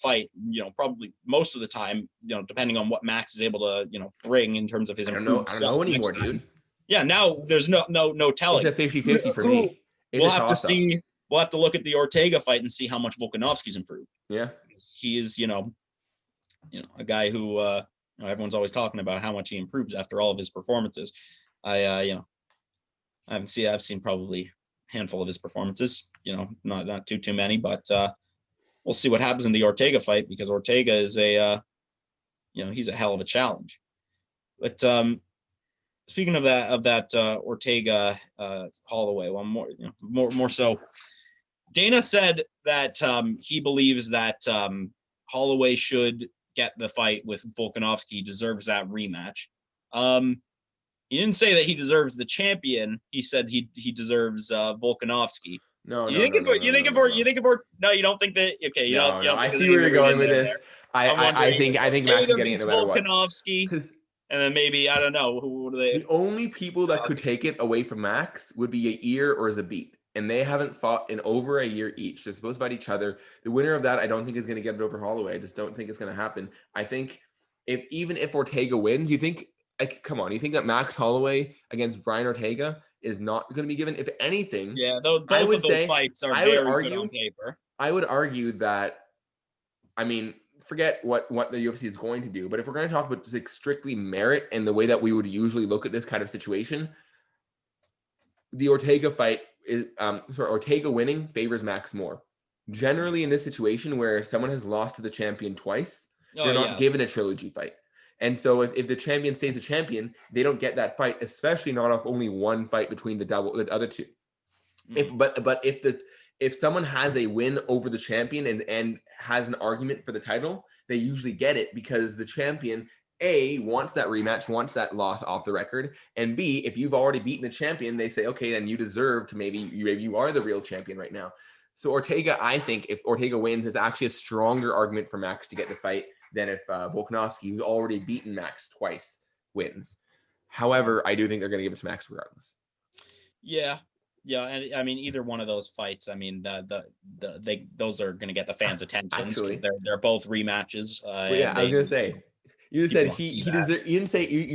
fight, probably most of the time, depending on what Max is able to, bring in terms of his improved I don't know anymore, dude. Yeah, now there's no telling. It's a 50-50 for me. We'll have to see. We'll have to look at the Ortega fight and see how much Volkanovski's improved. Yeah. He is, a guy who everyone's always talking about how much he improves after all of his performances. I've seen probably a handful of his performances, not too many, but we'll see what happens in the Ortega fight, because Ortega is he's a hell of a challenge. But speaking of that Ortega Holloway, one more so, Dana said that he believes that Holloway should get the fight with Volkanovski. He deserves that rematch. He didn't say that he deserves the champion. He said he deserves Volkanovski. No, you don't think that? Okay, you don't. I see where you're going with this. I think Max is getting it no matter what. Volkanovski, and then maybe, I don't know, who do they? The only people that could take it away from Max would be Yair or Zabit, and they haven't fought in over a year each. They're supposed to fight each other. The winner of that, I don't think, is going to get it over Holloway. I just don't think it's going to happen. I think even if Ortega wins, you think, come on, you think that Max Holloway against Brian Ortega is not going to be given? If anything, both of those fights are very good on paper. I would argue that, I mean, forget what the UFC is going to do, but if we're going to talk about just strictly merit and the way that we would usually look at this kind of situation, the Ortega fight is Ortega winning favors Max more. Generally, in this situation where someone has lost to the champion twice, they're not given a trilogy fight. And so if the champion stays a champion, they don't get that fight, especially not off only one fight between the other two. If someone has a win over the champion and has an argument for the title, they usually get it, because the champion, A, wants that rematch, wants that loss off the record, and B, if you've already beaten the champion, they say, okay, then you deserve to maybe you are the real champion right now. So Ortega, I think if Ortega wins, is actually a stronger argument for Max to get the fight than if Volkanovski, who's already beaten Max twice, wins. However, I do think they're going to give it to Max regardless. Yeah, and I mean, either one of those fights, I mean, those are going to get the fans' attention, because they're both rematches. I was going to say, you just said he deserves. You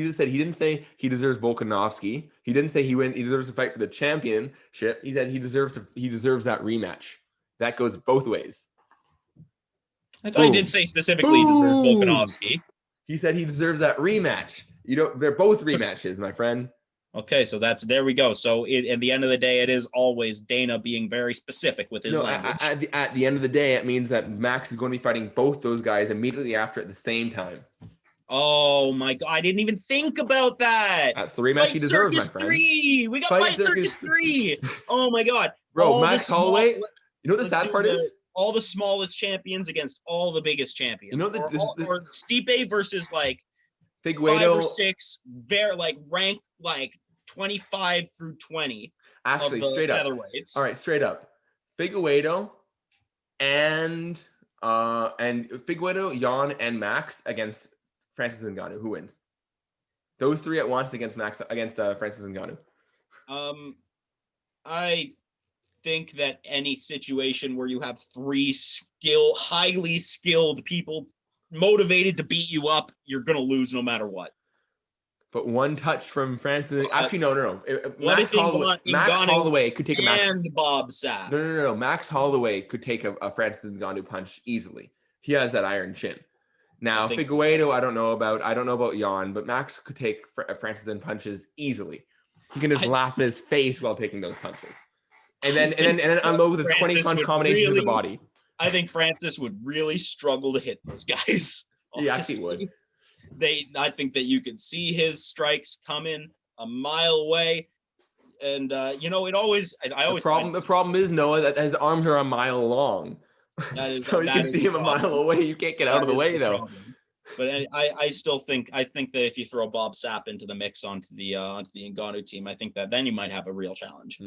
just said he didn't say he deserves Volkanovski. He didn't say he deserves to fight for the championship. He said he deserves that rematch. That goes both ways. I thought he did say specifically he deserves Volkanovski. He said he deserves that rematch. They're both rematches, my friend. Okay, so there we go. So at the end of the day, it is always Dana being very specific with his language. At the end of the day, it means that Max is going to be fighting both those guys immediately after at the same time. Oh my God, I didn't even think about that. That's the rematch he deserves, my friend. 3. We got Fight Circus 3. Oh my God. Bro, Max Holloway, you know what the sad part is? All the smallest champions against all the biggest champions. Or Stipe versus like Figueiredo, 5 or 6, rank 25 through 20. Actually, straight up. All right, straight up. Figueiredo and Figueiredo, Jan, and Max against Francis Ngannou. Who wins? Those 3 at once against Francis Ngannou. I think that any situation where you have 3 highly skilled people motivated to beat you up, you're gonna lose no matter what. But one touch from Francis. Actually, no. Max Holloway could take a Max and Bob Sapp. No. Max Holloway could take a Francis Ngannou punch easily. He has that iron chin. Now, Figueiredo, I don't know about Jan, but Max could take Francis in punches easily. He can just laugh in his face while taking those punches, and then unload with a 20-punch combination to the body. I think Francis would really struggle to hit those guys. He actually would. I think that you could see his strikes coming a mile away. And you know, it always I always find The problem is, Noah, that his arms are a mile long. So you can see the him a mile problem. away. You can't get out of the way, though. Problem. But I still think that if you throw Bob Sapp into the mix onto the Ngannou team, I think that then you might have a real challenge.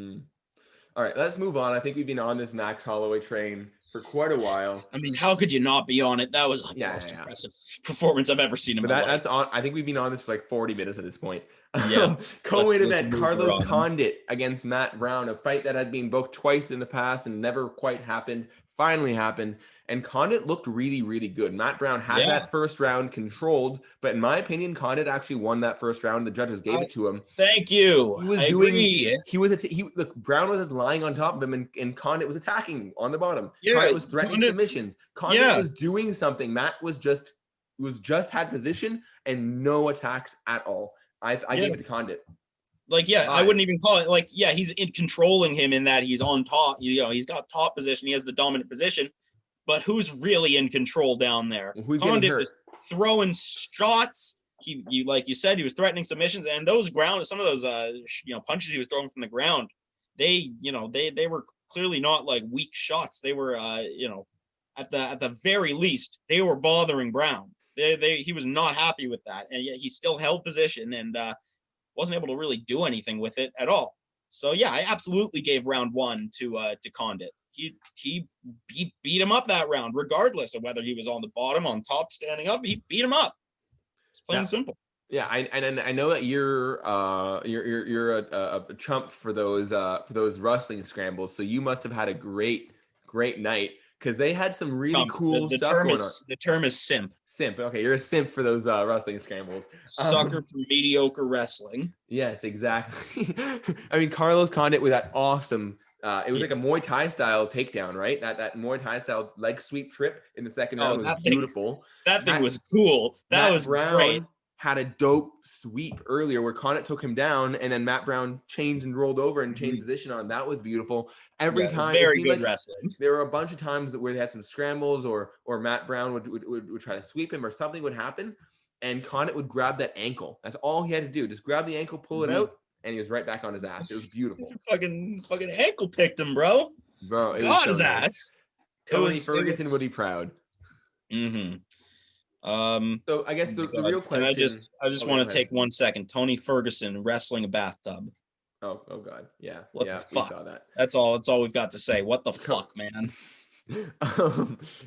All right, let's move on. I think we've been on this Max Holloway train for quite a while. I mean, how could you not be on it? That was like the most impressive performance I've ever seen in my life. That's on. I think we've been on this for like 40 minutes at this point. Yeah. Co-main event: Carlos Condit against Matt Brown, a fight that had been booked twice in the past and never quite happened. Finally happened, and Condit looked really, really good. Matt Brown had that first round controlled, but in my opinion, Condit actually won that first round. The judges gave it to him. Thank you. Look, Brown was lying on top of him, and Condit was attacking on the bottom. Yeah, Condit was threatening submissions. Condit was doing something. Matt was just had position and no attacks at all. I gave it to Condit. I wouldn't even call it he's controlling him in that he's on top. You know, he's got top position. He has the dominant position, but who's really in control down there? Who's Condit was throwing shots. He like you said, he was threatening submissions, and some of those punches he was throwing from the ground, they were clearly not like weak shots. They were at the very least they were bothering Brown. He was not happy with that, and yet he still held position and wasn't able to really do anything with it at all. So yeah, I absolutely gave round one to Condit. He beat him up that round, regardless of whether he was on the bottom, on top, standing up. He beat him up. It's plain and simple. Yeah, I know that you're a chump for those wrestling scrambles. So you must have had a great night, because they had some really cool stuff going on. The term is simp. Simp. Okay, you're a simp for those wrestling scrambles. Sucker for mediocre wrestling. Yes, exactly. I mean, Carlos Condit with that awesome. It was like a Muay Thai style takedown, right? That Muay Thai style leg sweep trip in the second round was beautiful. That thing was cool. That was great. Had a dope sweep earlier where Condit took him down, and then Matt Brown changed and rolled over and changed position on him. That was beautiful. Every time, very good wrestling. There were a bunch of times where they had some scrambles, or Matt Brown would try to sweep him, or something would happen, and Condit would grab that ankle. That's all he had to do. Just grab the ankle, pull it out, and he was right back on his ass. It was beautiful. fucking ankle picked him, bro. It was his ass. Tony Ferguson would be proud. So I guess the real question. I just want to take 1 second. Tony Ferguson wrestling a bathtub. Oh God, yeah. What the fuck? We saw that. That's all we've got to say. What the fuck, man?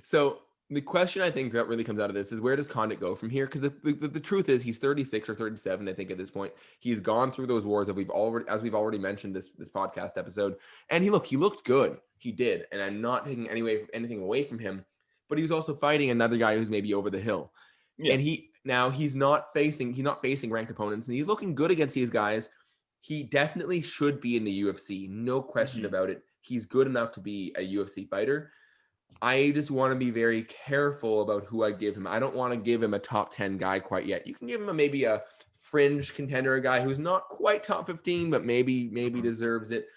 So the question I think that really comes out of this is, where does Condit go from here? Because the truth is, he's 36 or 37, I think, at this point. He's gone through those wars that we've already mentioned this podcast episode, and he looked good. He did, and I'm not taking anything away from him. But he was also fighting another guy who's maybe over the hill. Yeah. And he's not facing ranked opponents, and he's looking good against these guys. He definitely should be in the UFC. No question about it. He's good enough to be a UFC fighter. I just want to be very careful about who I give him. I don't want to give him a top 10 guy quite yet. You can give him maybe a fringe contender, a guy who's not quite top 15, but maybe deserves it.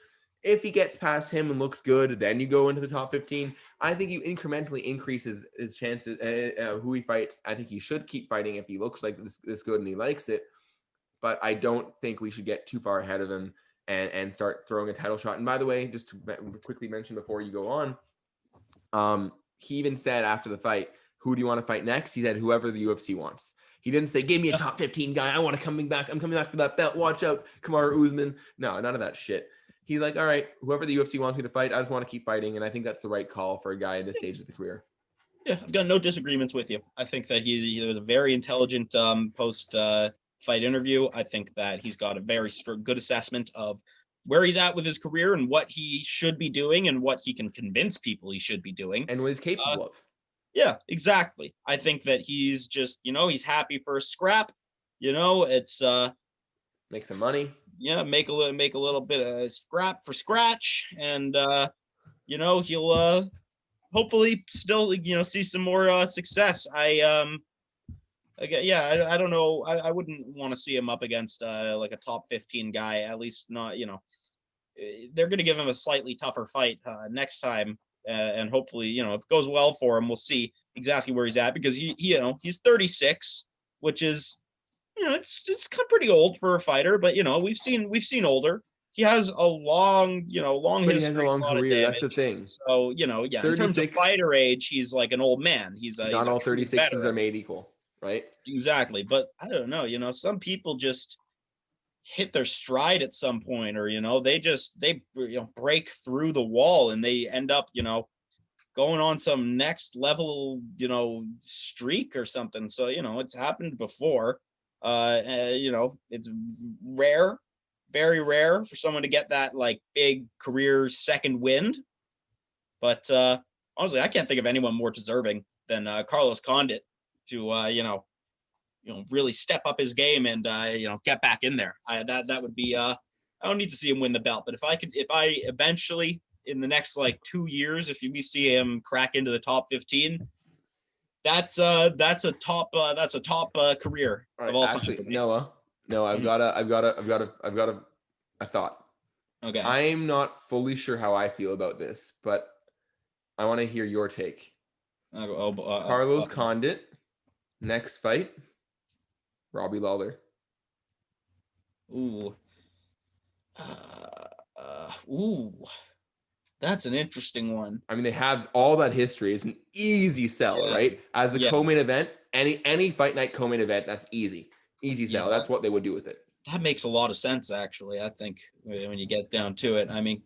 If he gets past him and looks good, then you go into the top 15. I think you incrementally increase his chances, who he fights. I think he should keep fighting if he looks like this good and he likes it. But I don't think we should get too far ahead of him and start throwing a title shot. And by the way, just to quickly mention before you go on, he even said after the fight, who do you want to fight next? He said, whoever the UFC wants. He didn't say, give me a top 15 guy. I'm coming back for that belt. Watch out, Kamaru Usman. No, none of that shit. He's like, all right, whoever the UFC wants me to fight, I just want to keep fighting. And I think that's the right call for a guy in this stage of the career. Yeah, I've got no disagreements with you. I think that he was a very intelligent post-fight interview. I think that he's got a very good assessment of where he's at with his career and what he should be doing and what he can convince people he should be doing. And what he's capable of. Yeah, exactly. I think that he's just, he's happy for a scrap. It's... make some money. Yeah, make a little bit of scrap for scratch, and he'll hopefully still see some more success. I don't know. I wouldn't want to see him up against like a top 15 guy, at least not. They're going to give him a slightly tougher fight next time, and hopefully if it goes well for him, we'll see exactly where he's at, because he's 36, which is. It's kind of pretty old for a fighter, but we've seen older. he has a long But he has history, a long a lot of career. That's the damage. thing. So, yeah, in terms of 36. fighter age, he's like an old man. He's Not a all true 36s are veteran. made equal, right? Exactly. But I don't know, some people just hit their stride at some point, or they break through the wall and they end up going on some next level streak or something. So it's happened before. It's rare, very rare for someone to get that like big career second wind. But honestly, I can't think of anyone more deserving than Carlos Condit to really step up his game and get back in there. That would be I don't need to see him win the belt, but if I eventually in the next like 2 years, if we see him crack into the top 15, that's a top career All of right, all time actually, for me. Noah, no, I've got a thought. Okay. I'm not fully sure how I feel about this, but I want to hear your take. Carlos Condit, next fight, Robbie Lawler. Ooh. Ooh. That's an interesting one. I mean, they have all that history. It's an easy sell, right? As the co-main event, any fight night co-main event, that's easy sell. That's what they would do with it. That makes a lot of sense, actually. I think when you get down to it, I mean,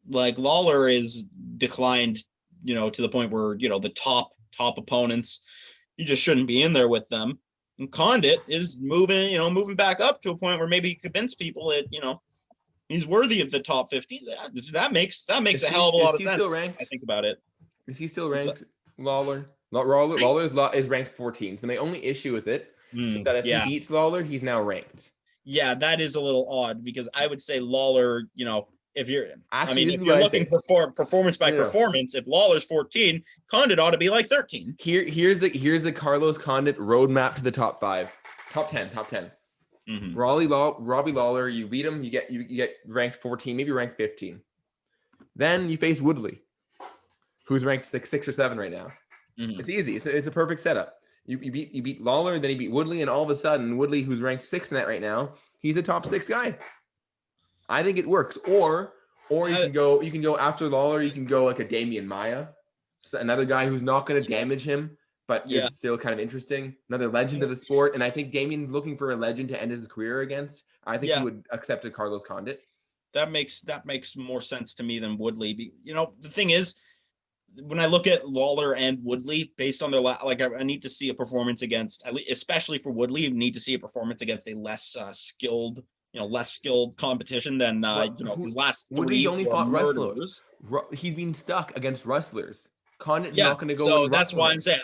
like Lawler is declined, to the point where the top opponents, you just shouldn't be in there with them. And Condit is moving back up to a point where maybe he convince people that he's worthy of the top 15. That makes a hell of a lot of sense. Still ranked? I think about it. Is he still ranked? Lawler? Lawler is ranked 14th, and the only issue with it is that if he beats Lawler, he's now ranked. Yeah, that is a little odd because I would say Lawler, if you're looking performance by performance, if Lawler's 14, Condit ought to be like 13. Here's the Carlos Condit roadmap to the top 5, top 10. Mm-hmm. Robbie Lawler, you beat him, you get ranked 14, maybe ranked 15. Then you face Woodley, who's ranked 6 or 7 right now. Mm-hmm. It's easy. It's a perfect setup. You beat Lawler, then you beat Woodley, and all of a sudden Woodley, who's ranked 6 in that right now, he's a top 6 guy. I think it works. Or you can go after Lawler, you can go like a Damian Maia, another guy who's not going to damage him, but it's still kind of interesting. Another legend of the sport. And I think Damian's looking for a legend to end his career against. I think he would accept a Carlos Condit. That makes more sense to me than Woodley. The thing is, when I look at Lawler and Woodley, based on their I need to see a performance against, especially for Woodley, you need to see a performance against a less skilled competition than his last 3. Woodley's only fought wrestlers. He's been stuck against wrestlers. Condit's not going to go. So that's why I'm saying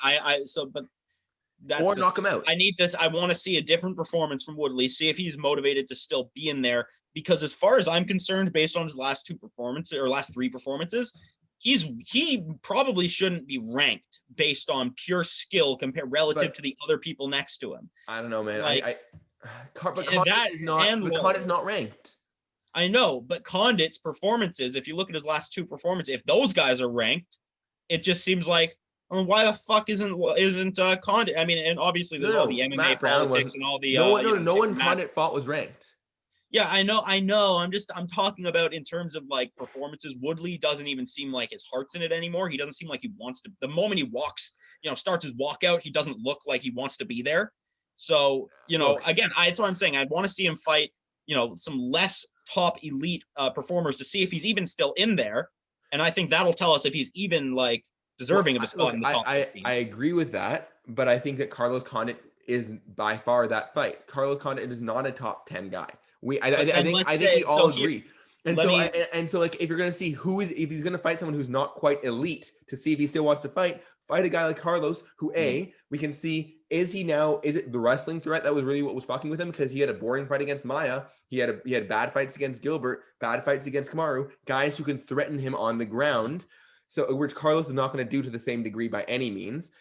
or knock him out. I want to see a different performance from Woodley, see if he's motivated to still be in there. Because as far as I'm concerned, based on his last 3 performances, he probably shouldn't be ranked based on pure skill relative to the other people next to him. I don't know, man. Condit's not ranked. I know, but Condit's performances, if you look at his last 2 performances, if those guys are ranked, it just seems like, why the fuck isn't Condit? I mean, and obviously there's all the MMA politics and all the no one Condit fought was ranked. Yeah, I know. I'm talking about in terms of like performances. Woodley doesn't even seem like his heart's in it anymore. He doesn't seem like he wants to. The moment he walks, starts his walkout, he doesn't look like he wants to be there. So, again, that's what I'm saying. I want to see him fight, some less top elite performers to see if he's even still in there. And I think that'll tell us if he's even like deserving of a spot in the top 15. I agree with that, but I think that Carlos Condit is by far that fight. Carlos Condit is not a top 10 guy. I think we all agree. So like if you're gonna see if he's gonna fight someone who's not quite elite to see if he still wants to fight a guy like Carlos, who we can see is it the wrestling threat that was really what was fucking with him, because he had a boring fight against Maia, he had bad fights against Gilbert, bad fights against Kamaru, guys who can threaten him on the ground. So which Carlos is not going to do to the same degree by any means,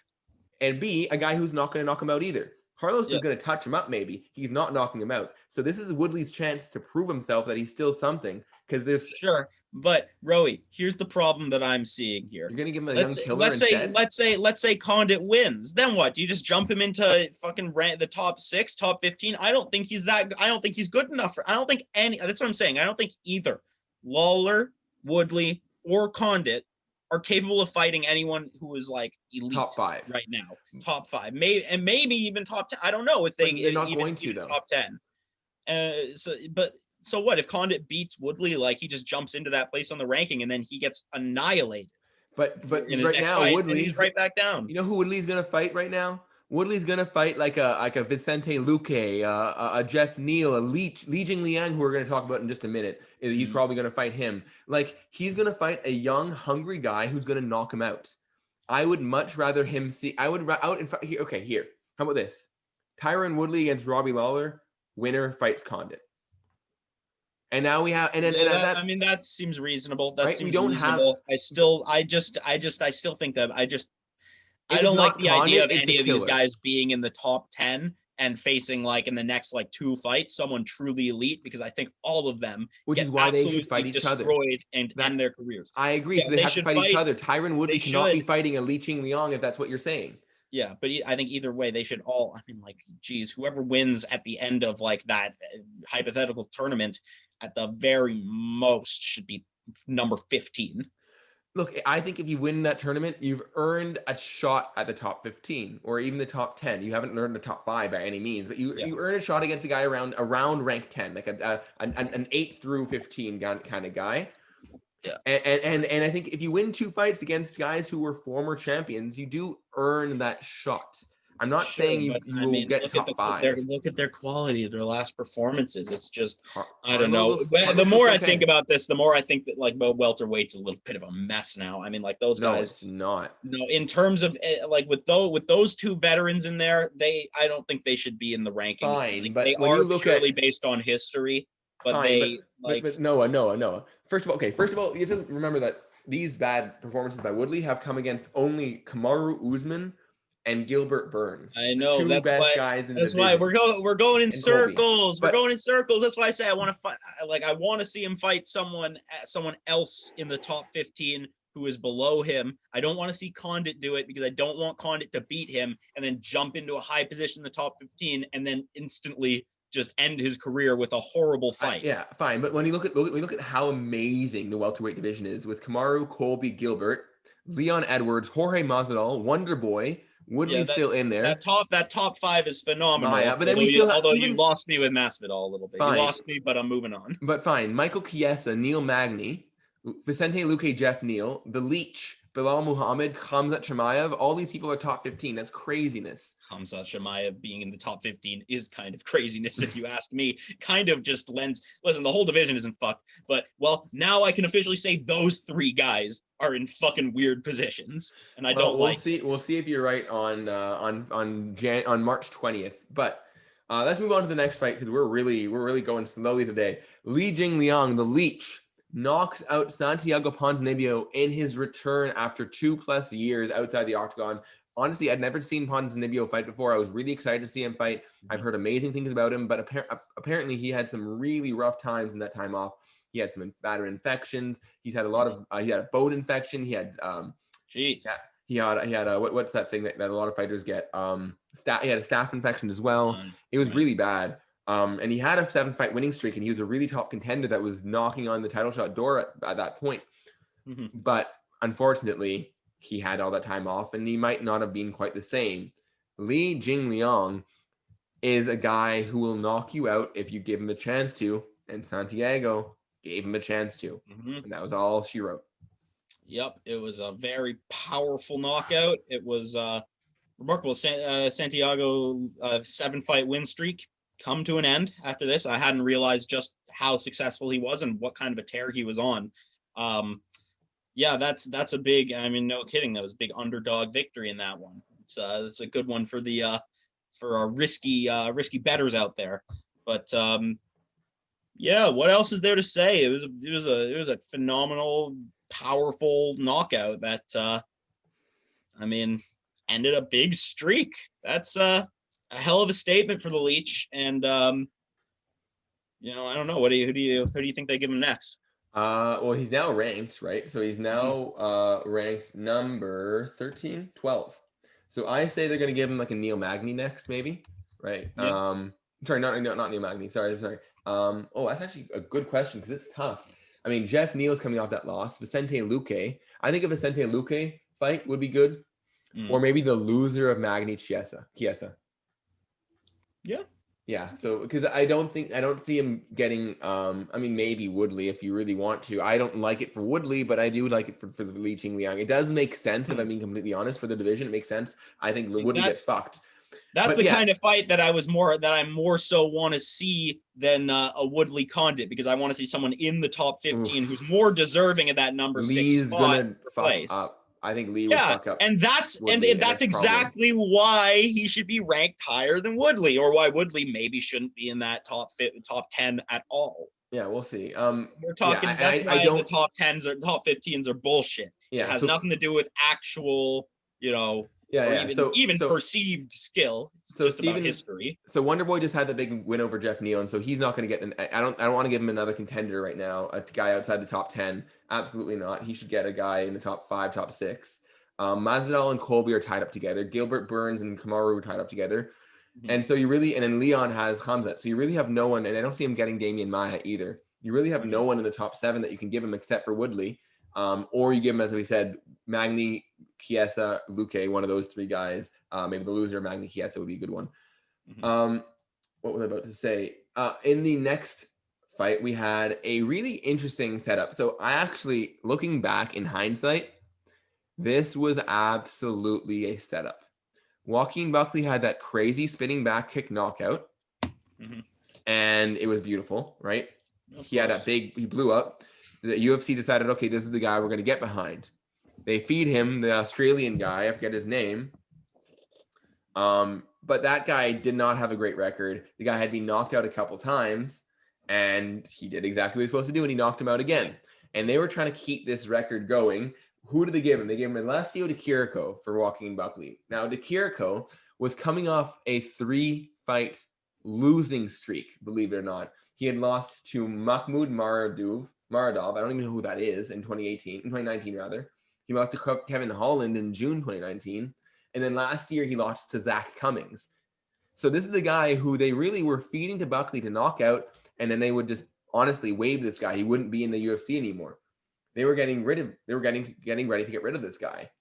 and B, a guy who's not going to knock him out either. Carlos Yeah. is going to touch him up. Maybe he's not knocking him out. So this is Woodley's chance to prove himself that he's still something. Because there's Sure, but Roie, here's the problem that I'm seeing here. you're going to give him a young Let's killer let's say instead. let's say Condit wins. Then what? Do you just jump him into fucking the top 6, top 15? I don't think he's good enough for. I don't think any. That's what I'm saying. I don't think either Lawler, Woodley, or Condit are capable of fighting anyone who is like elite Top 5 right now. Top 5, maybe even top 10. I don't know if they're not even, going to even though. top 10. So what if Condit beats Woodley? Like he just jumps into that place on the ranking and then he gets annihilated. But in his right next now, fight, Woodley, and he's right back down. You know who Woodley's gonna fight right now? Woodley's gonna fight like a Vicente Luque, a Jeff Neal, a Li Jingliang, who we're gonna talk about in just a minute. He's probably gonna fight him. Like he's gonna fight a young, hungry guy who's gonna knock him out. I would much rather him see. Okay, here. How about this? Tyron Woodley against Robbie Lawler. Winner fights Condit. And now we have, and then I mean, that seems reasonable. That right? seems We don't reasonable. have. I still think that I don't like the Condit, idea of it's any a of these killer. guys being in the top 10 and facing like in the next like 2 fights someone truly elite, because I think all of them Which get is why they should absolutely fight each other. destroyed and end their careers. I agree. Yeah, So they have to fight each other. Tyron Woodley they cannot be should. fighting a Li Jingliang if that's what you're saying. Yeah, but I think either way they should all. I mean, like, geez, whoever wins at the end of like that hypothetical tournament, at the very most, should be number 15. Look, I think if you win that tournament, you've earned a shot at the top 15 or even the top 10. You haven't earned the top 5 by any means, but you earn a shot against a guy around rank 10, like an 8 through 15 kind of guy. Yeah. And I think if you win 2 fights against guys who were former champions, you do earn that shot. I'm not saying you will get top 5. Look at their quality, their last performances. It's just, I don't Carlo know. The more I think about this, the more I think that like welterweight's a little bit of a mess now. I mean, like those guys. No, it's not. No, in terms of like with those 2 veterans in there, I don't think they should be in the rankings. Fine, like, but they when are you look purely at based on history. But fine, but Noah. First of all, you have to remember that these bad performances by Woodley have come against only Kamaru Usman and Gilbert Burns. I know the 2 that's best why. guys in That's the why division. we're going in circles. But, we're going in circles. That's why I say I want to fight. Like I want to see him fight someone else in the top 15 who is below him. I don't want to see Condit do it because I don't want Condit to beat him and then jump into a high position in the top 15 and then instantly just end his career with a horrible fight. Yeah, fine. But when you look at how amazing the welterweight division is with Kamaru, Colby, Gilbert, Leon Edwards, Jorge Masvidal, Wonder Boy, Woodley's still in there. That top 5 is phenomenal. But then we still have, you lost me with Masvidal a little bit. Fine. You lost me, but I'm moving on. But fine. Michael Chiesa, Neil Magny, Vicente Luque, Jeff Neal, The Leech, Bilal Muhammad, Khamzat Chimaev, all these people are top 15. That's craziness. Khamzat Chimaev being in the top 15 is kind of craziness, if you ask me. Kind of just lends. Listen, the whole division isn't fucked, but well, now I can officially say those 3 guys are in fucking weird positions, and We'll see if you're right on March 20th. But let's move on to the next fight because we're really going slowly today. Li Jingliang, the Leech, knocks out Santiago Ponzinibbio in his return after 2+ years outside the octagon. Honestly, I'd never seen Ponzinibbio fight before. I was really excited to see him fight. I've heard amazing things about him, but apparently he had some really rough times in that time off. He had some bad infections. He's had a lot of he had a bone infection. He had jeez. Yeah, he had a what's that thing that a lot of fighters get? He had a staph infection as well. It was really bad. And he had a 7-fight winning streak, and he was a really top contender that was knocking on the title shot door at that point. Mm-hmm. But unfortunately, he had all that time off, and he might not have been quite the same. Li Jingliang is a guy who will knock you out if you give him a chance to, and Santiago gave him a chance to. Mm-hmm. And that was all she wrote. Yep, it was a very powerful knockout. It was remarkable. Santiago 7-fight win streak come to an end after this. I hadn't realized just how successful he was and what kind of a tear he was on. Yeah, that's a big. I mean, no kidding. That was a big underdog victory in that one. It's a good one for our risky bettors out there. But yeah, what else is there to say? It was a phenomenal, powerful knockout that I mean ended a big streak. That's a hell of a statement for the Leech. And you know, I don't know. Who do you think they give him next? Well, he's now ranked, right? So he's now ranked number 13, 12. So I say they're going to give him like a Neil Magny next, maybe, right? Yeah. Sorry, not Neil Magny. Sorry. Oh, that's actually a good question because it's tough. I mean, Jeff Neal's coming off that loss. Vicente Luque. I think a Vicente Luque fight would be good. Or maybe the loser of Magny Chiesa. Yeah. Yeah, so because I don't see him getting I mean maybe Woodley if you really want to. I don't like it for Woodley, but I do like it for the Li Qingliang. It does make sense if I'm being completely honest for the division. It makes sense. I think Woodley gets fucked. That's the kind of fight that I more so want to see than a Woodley Condit, because I want to see someone in the top 15 who's more deserving of that number Lee's 6 spot. Gonna fuck up. I think Lee would fuck up. And that's exactly why he should be ranked higher than Woodley, or why Woodley maybe shouldn't be in that top 10 at all. Yeah, we'll see. We're talking. That's why the top 10s or top 15s are bullshit. Yeah, it has nothing to do with actual, you know, even perceived skill. It's just about history. So Wonder Boy just had the big win over Jeff Neal, and so he's not going to get I don't want to give him another contender right now, a guy outside the top 10. Absolutely not. He should get a guy in the top 5, top 6. Masvidal and Colby are tied up together. Gilbert Burns and Kamaru are tied up together. And so and then Leon has Khamzat. So you really have no one, and I don't see him getting Damian Maia either. You really have no one in the top 7 that you can give him except for Woodley. Or you give him, as we said, Magny, Chiesa, Luque, one of those 3 guys. Maybe the loser of Magny, Chiesa would be a good one. What was I about to say? In the next fight, we had a really interesting setup. So I actually, looking back in hindsight, this was absolutely a setup. Joaquin Buckley had that crazy spinning back kick knockout, and it was beautiful, right? He had that he blew up. The UFC decided, okay, this is the guy we're going to get behind. They feed him the Australian guy. I forget his name. But that guy did not have a great record. The guy had been knocked out a couple times, and he did exactly what he was supposed to do, and he knocked him out again. And they were trying to keep this record going. Who did they give him? They gave him Alessio Di Chirico for Joaquin Buckley. Now, Di Chirico was coming off a 3-fight losing streak, believe it or not. He had lost to Mahmoud Maradov. I don't even know who that is, in 2019 rather. He lost to Kevin Holland in June 2019. And then last year, he lost to Zach Cummings. So this is the guy who they really were feeding to Buckley to knock out, and then they would just honestly waive this guy. He wouldn't be in the UFC anymore. They were getting ready to get rid of this guy.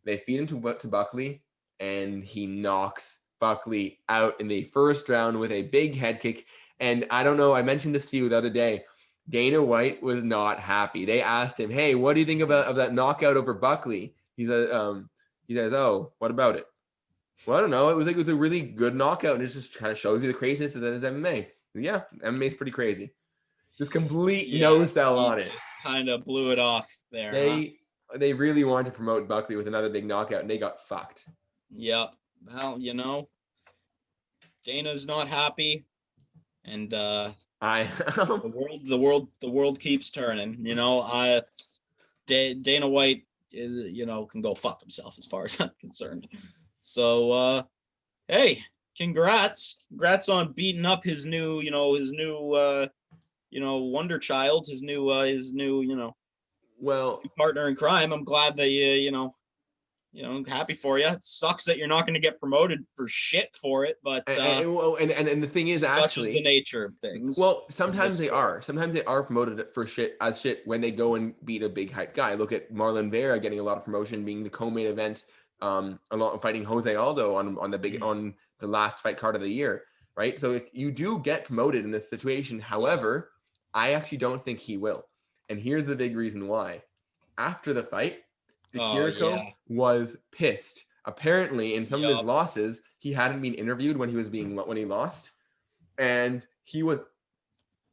They feed him to Buckley, and he knocks Buckley out in the first round with a big head kick. And I don't know, I mentioned this to you the other day. Dana White was not happy. They asked him, "Hey, what do you think of that knockout over Buckley?" He says, "Oh, what about it?" Well, I don't know. It was a really good knockout, and it just kind of shows you the craziness of MMA. Yeah, MMA is pretty crazy. Just complete no sell on it. Kind of blew it off there. They really wanted to promote Buckley with another big knockout, and they got fucked. Yep. Well, Dana's not happy, and the world keeps turning. Dana White is, can go fuck himself as far as I'm concerned. So, hey, congrats on beating up his new wonder child, his new partner in crime. I'm glad that happy for you. It sucks that you're not going to get promoted for shit for it, but and the thing is, such is the nature of things. Well, sometimes they are promoted for shit when they go and beat a big hype guy. Look at Marlon Vera getting a lot of promotion, being the co-main event, fighting Jose Aldo on the last fight card of the year, right? So you do get promoted in this situation. However, I actually don't think he will, and here's the big reason why. After the fight, Di Chirico was pissed. Apparently, in some of his losses, he hadn't been interviewed when he lost, and he was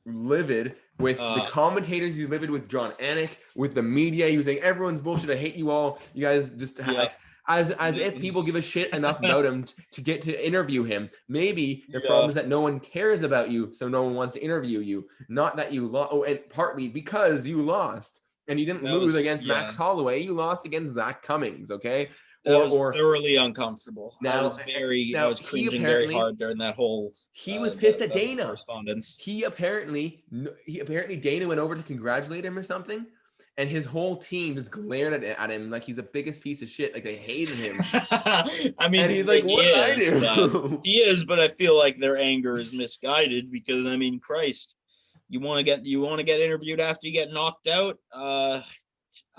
livid with the commentators. He was livid with John Anik, with the media. He was saying, "Everyone's bullshit. I hate you all. You guys just as if people give a shit enough about him to get to interview him. Maybe the problem is that no one cares about you, so no one wants to interview you. Not that you lost. Oh, and partly because you lost." And you didn't lose against Max Holloway. You lost against Zach Cummings, okay? That was thoroughly uncomfortable. Now, I was cringing very hard during that whole. He was pissed at Dana. Correspondence. He apparently Dana went over to congratulate him or something, and his whole team just glared at him like he's the biggest piece of shit. Like they hated him. I mean, and he's like, "What did I do?" He is, but I feel like their anger is misguided because I mean, Christ, you want to get interviewed after you get knocked out.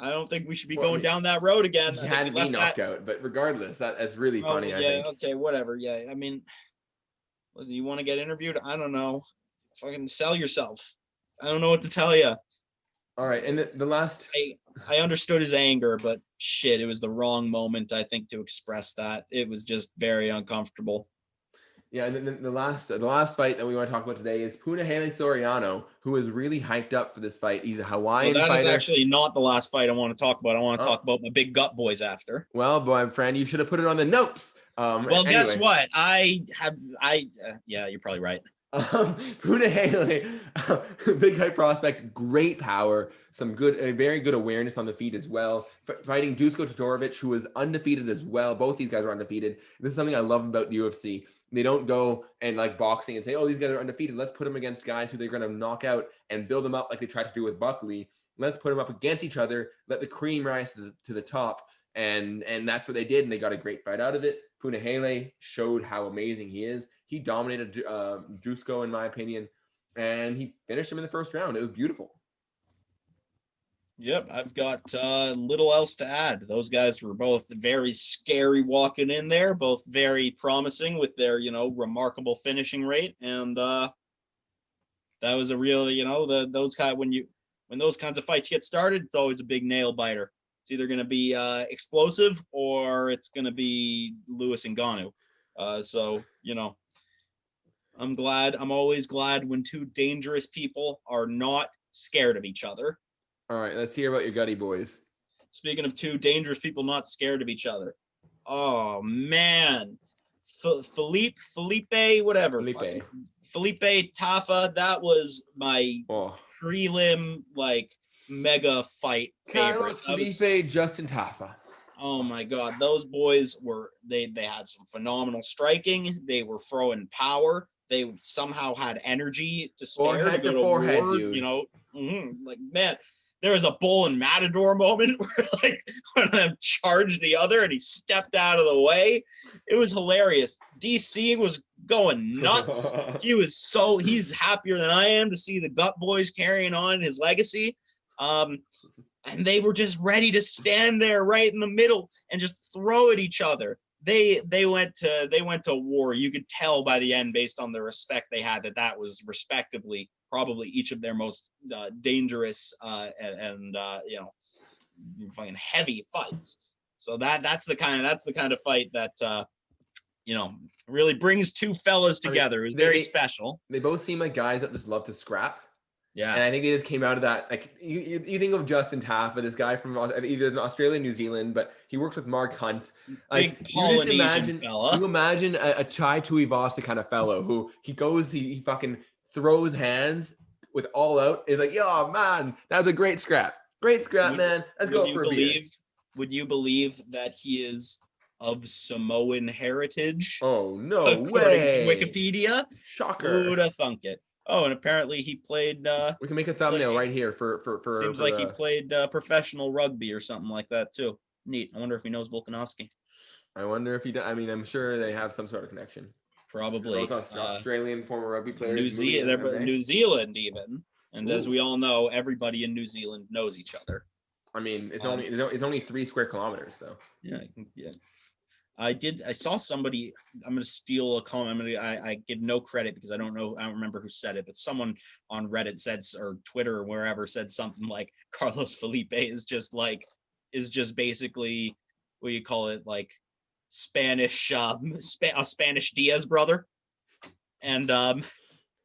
I don't think we should be going down that road again. He had me knocked out, but regardless, that's really funny. I think. Okay, whatever. Yeah, I mean, listen, you want to get interviewed? I don't know. Fucking sell yourself. I don't know what to tell you. All right, and the last. I understood his anger, but shit, it was the wrong moment, I think, to express that. It was just very uncomfortable. Yeah, and the last fight that we want to talk about today is Punahele Soriano, who is really hyped up for this fight. He's a Hawaiian fighter. That is actually not the last fight I want to talk about. I want to talk about my big gut boys after. Well, boy, friend, you should have put it on the notes. Anyway. Guess what? Yeah, you're probably right. Punahele, big high prospect, great power, very good awareness on the feet as well. Fighting Dusko Todorovic, who is undefeated as well. Both these guys are undefeated. This is something I love about UFC. They don't go and like boxing and say, "Oh, these guys are undefeated. Let's put them against guys who they're going to knock out and build them up like they tried to do with Buckley. Let's put them up against each other. Let the cream rise to the top." And that's what they did, and they got a great fight out of it. Punahele showed how amazing he is. He dominated Dusko, in my opinion, and he finished him in the first round. It was beautiful. Yep, I've got little else to add. Those guys were both very scary walking in there, both very promising with their, remarkable finishing rate. And that was a real, when those kinds of fights get started, it's always a big nail biter. It's either going to be explosive or it's going to be Lewis and Ngannou. I'm always glad when two dangerous people are not scared of each other. All right, let's hear about your gutty boys. Speaking of two dangerous people not scared of each other. Oh, man. Felipe, whatever. Felipe Tafa, that was my prelim, mega fight favorite. Felipe, Justin Tafa. Oh, my God. Those boys they had some phenomenal striking. They were throwing power. They somehow had energy to spare to go to forehead, war, dude. Man. There was a Bull and Matador moment where, one of them charged the other and he stepped out of the way. It was hilarious. DC was going nuts. He's happier than I am to see the Gut Boys carrying on his legacy. And they were just ready to stand there right in the middle and just throw at each other. They went to war. You could tell by the end, based on the respect they had, that was respectively probably each of their most dangerous and fucking heavy fights. So that's the kind of fight that really brings two fellas together. It was very special. They both seem like guys that just love to scrap. Yeah, and I think they just came out of that. Like you think of Justin Tafa, this guy from either Australia, New Zealand, but he works with Mark Hunt. Big Polynesian fella. You imagine a Chai Tuivasa kind of fellow who he fucking throws hands with all out. Is like, yo, man, that was a great scrap. Man. Let's go for a beer. Would you believe that he is of Samoan heritage? Oh, no according way. According to Wikipedia. Shocker. Who would have thunk it? Oh, and apparently he played. We can make a thumbnail right here for. Seems like he played professional rugby or something like that too. Neat. I wonder if he knows Volkanovski. I wonder if he does. I mean, I'm sure they have some sort of connection. Probably. Both Australian former rugby players. New Zealand even. And as we all know, everybody in New Zealand knows each other. I mean, it's only 3 square kilometers, so. Yeah. I saw somebody, I'm going to steal a comment. I give no credit because I don't remember who said it, but someone on Reddit said, or Twitter or wherever said something like Carlos Felipe is just basically, what do you call it? Like Spanish, a Spanish Diaz brother. And,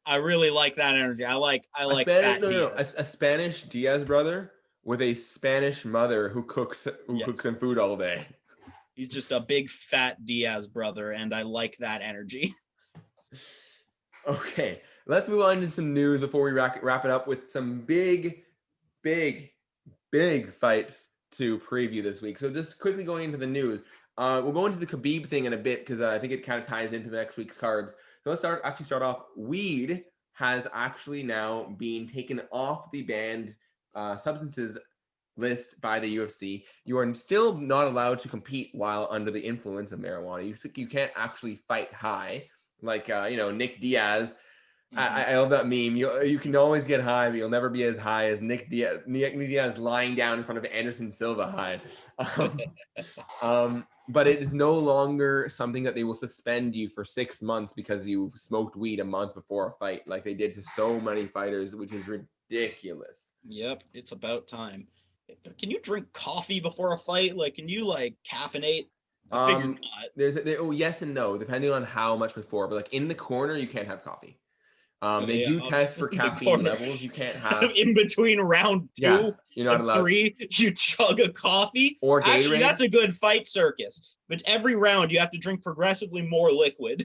I really like that energy. I like a Spanish Diaz brother with a Spanish mother who cooks them food all day. He's just a big fat Diaz brother, and I like that energy. Okay, let's move on to some news before we wrap it up with some big fights to preview this week. So just quickly going into the news. We'll go into the Khabib thing in a bit because I think it kind of ties into the next week's cards. So let's start off. Weed has actually now been taken off the banned substances list by the UFC. You are still not allowed to compete while under the influence of marijuana. You can't actually fight high, like Nick Diaz. I love that meme. You can always get high, but you'll never be as high as Nick Diaz. Nick Diaz lying down in front of Anderson Silva high. But it is no longer something that they will suspend you for 6 months because you smoked weed a month before a fight, like they did to so many fighters, which is ridiculous. Yep, it's about time. Can you drink coffee before a fight? Like, can you caffeinate? I figure not. Yes and no, depending on how much before. But like in the corner, you can't have coffee. They do test for caffeine levels. You can't have in between round 2 you're not and allowed. 3. You chug a coffee. Or Gatorade. Actually, that's a good fight circus. But every round you have to drink progressively more liquid.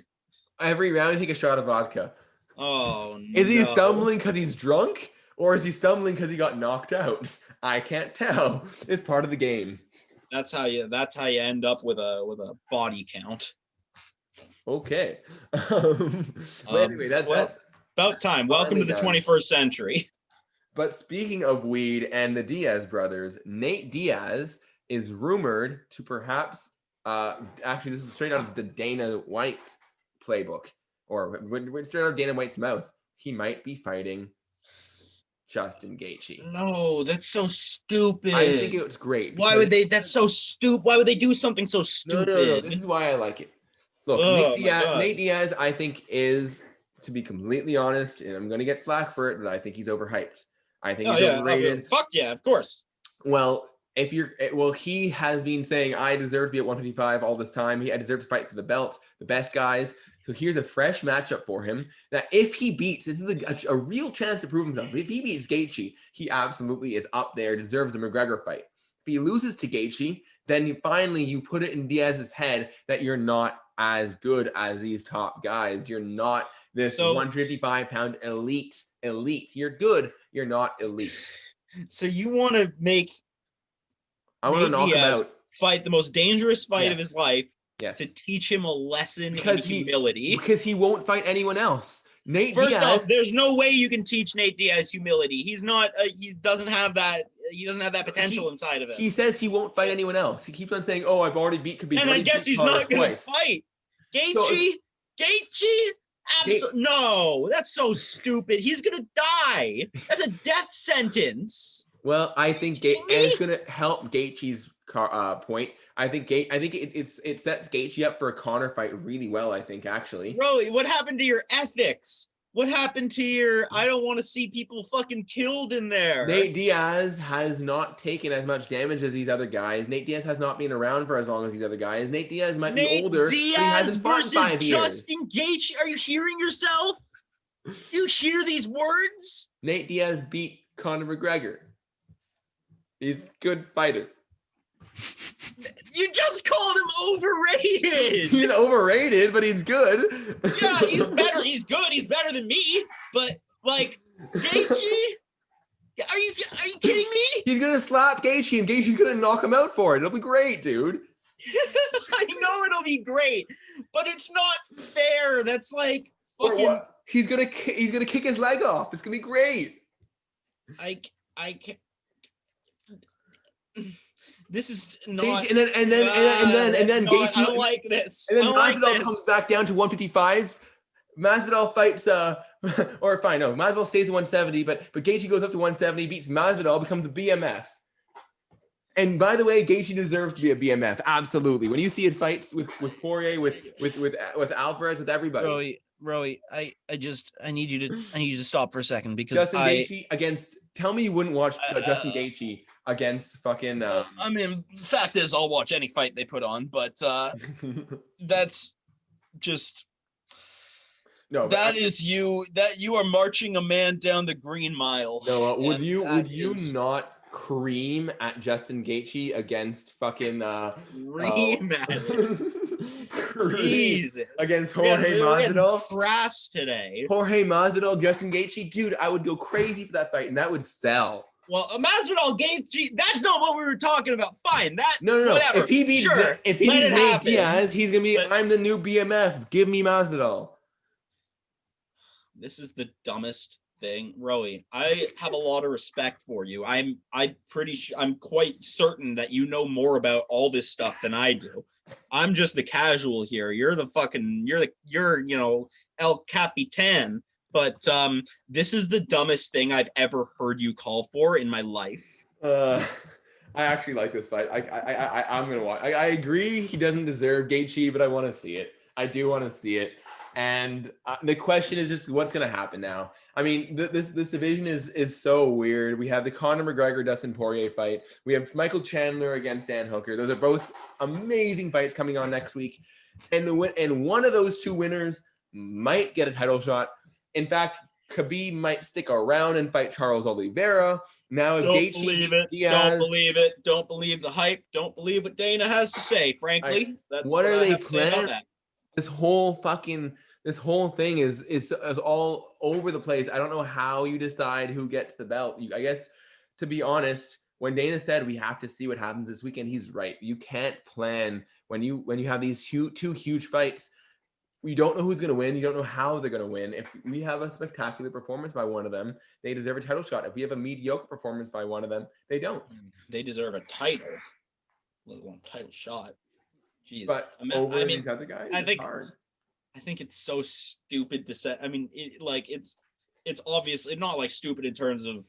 Every round you take a shot of vodka. Oh no! Is he stumbling because he's drunk, or is he stumbling because he got knocked out? I can't tell. It's part of the game. That's how you end up with a body count. Okay. But anyway, that's about time. Welcome to the 21st century. But speaking of weed and the Diaz brothers, Nate Diaz is rumored to perhaps actually this is straight out of the Dana White playbook, or straight out of Dana White's mouth. He might be fighting Justin Gaethje. No, that's so stupid. I think it was great. Why would they? That's so stupid. Why would they do something so stupid? No. This is why I like it. Look, Nate Diaz, I think is, to be completely honest, and I'm going to get flack for it, but I think he's overhyped. I think he's overrated. Fuck yeah, of course. Well, he has been saying, I deserve to be at 155 all this time. I deserve to fight for the belt, the best guys. So here's a fresh matchup for him that if he beats, this is a real chance to prove himself. If he beats Gaethje, he absolutely is up there, deserves a McGregor fight. If he loses to Gaethje, then you put it in Diaz's head that you're not as good as these top guys. You're not this 155-pound elite. You're good. You're not elite. So you want to make Nate Diaz fight the most dangerous fight of his life to teach him a lesson in humility. Because he won't fight anyone else. First off, there's no way you can teach Nate Diaz humility. He's not. He doesn't have that. He doesn't have that potential inside of him. He says he won't fight anyone else. He keeps on saying, "Oh, I've already beat Khabib." And I guess he's not going to fight Gaethje. Absolutely no. That's so stupid. He's going to die. That's a death sentence. Well, I think it's going to help Gaethje's point. I think it sets Gaethje up for a Conor fight really well. I think actually. Roie, what happened to your ethics? What happened to your? I don't want to see people fucking killed in there. Nate Diaz has not taken as much damage as these other guys. Nate Diaz has not been around for as long as these other guys. Nate Diaz might be older. But he hasn't fought in 5 years. Justin Gaethje. Are you hearing yourself? You hear these words? Nate Diaz beat Conor McGregor. He's a good fighter. You just called him overrated. He's overrated, but he's good. Yeah, he's better. He's good. He's better than me. But Gaethje, are you kidding me? He's gonna slap Gaethje, and Gaethje's gonna knock him out for it. It'll be great, dude. I know it'll be great, but it's not fair. That's like fucking. He's gonna kick his leg off. It's gonna be great. I can't. This is not. And then Gaethje. I don't like this. And then Masvidal comes back down to 155. Masvidal fights. Or fine, no. Masvidal stays at 170, but Gaethje goes up to 170, beats Masvidal, becomes a BMF. And by the way, Gaethje deserves to be a BMF. Absolutely. When you see it fights with Porier, with Alvarez, with everybody. Roie, I need you to stop for a second because Justin Gaethje against. Tell me you wouldn't watch Justin Gaethje against fucking. I mean, fact is, I'll watch any fight they put on, but that's just. No, you are marching a man down the green mile. No, would you not cream at Justin Gaethje against fucking cream at it? Jesus. Against Jorge Masvidal. Crass today. Jorge Masvidal, Justin Gaethje, dude, I would go crazy for that fight, and that would sell. Well, Masvidal Gaethje, that's not what we were talking about. Fine, that No. whatever. If he beats sure, if he let beats it Nate happen. Diaz, he's gonna be. But I'm the new BMF. Give me Masvidal. this is the dumbest thing, Roie. I have a lot of respect for you. I'm quite certain that you know more about all this stuff than I do. I'm just the casual here. You're El Capitan. But this is the dumbest thing I've ever heard you call for in my life. I actually like this fight. I'm gonna watch. I agree he doesn't deserve Gaethje, but I want to see it. I do want to see it. And the question is just what's gonna happen now. I mean, this division is so weird. We have the Conor McGregor Dustin Poirier fight. We have Michael Chandler against Dan Hooker. Those are both amazing fights coming on next week. And one of those two winners might get a title shot. In fact, Khabib might stick around and fight Charles Oliveira. Now, if Don't believe it. Diaz, don't believe it. Don't believe the hype. Don't believe what Dana has to say. Frankly, that's what are they planning? This whole thing is all over the place. I don't know how you decide who gets the belt. I guess, to be honest, when Dana said we have to see what happens this weekend, he's right. You can't plan when you have these two huge fights. You don't know who's going to win. You don't know how they're going to win. If we have a spectacular performance by one of them, they deserve a title shot. If we have a mediocre performance by one of them, they don't. They deserve a title, let alone title shot. Jeez. But these other guys, I think hard. I think it's so stupid to set. I mean, it's obviously not like stupid in terms of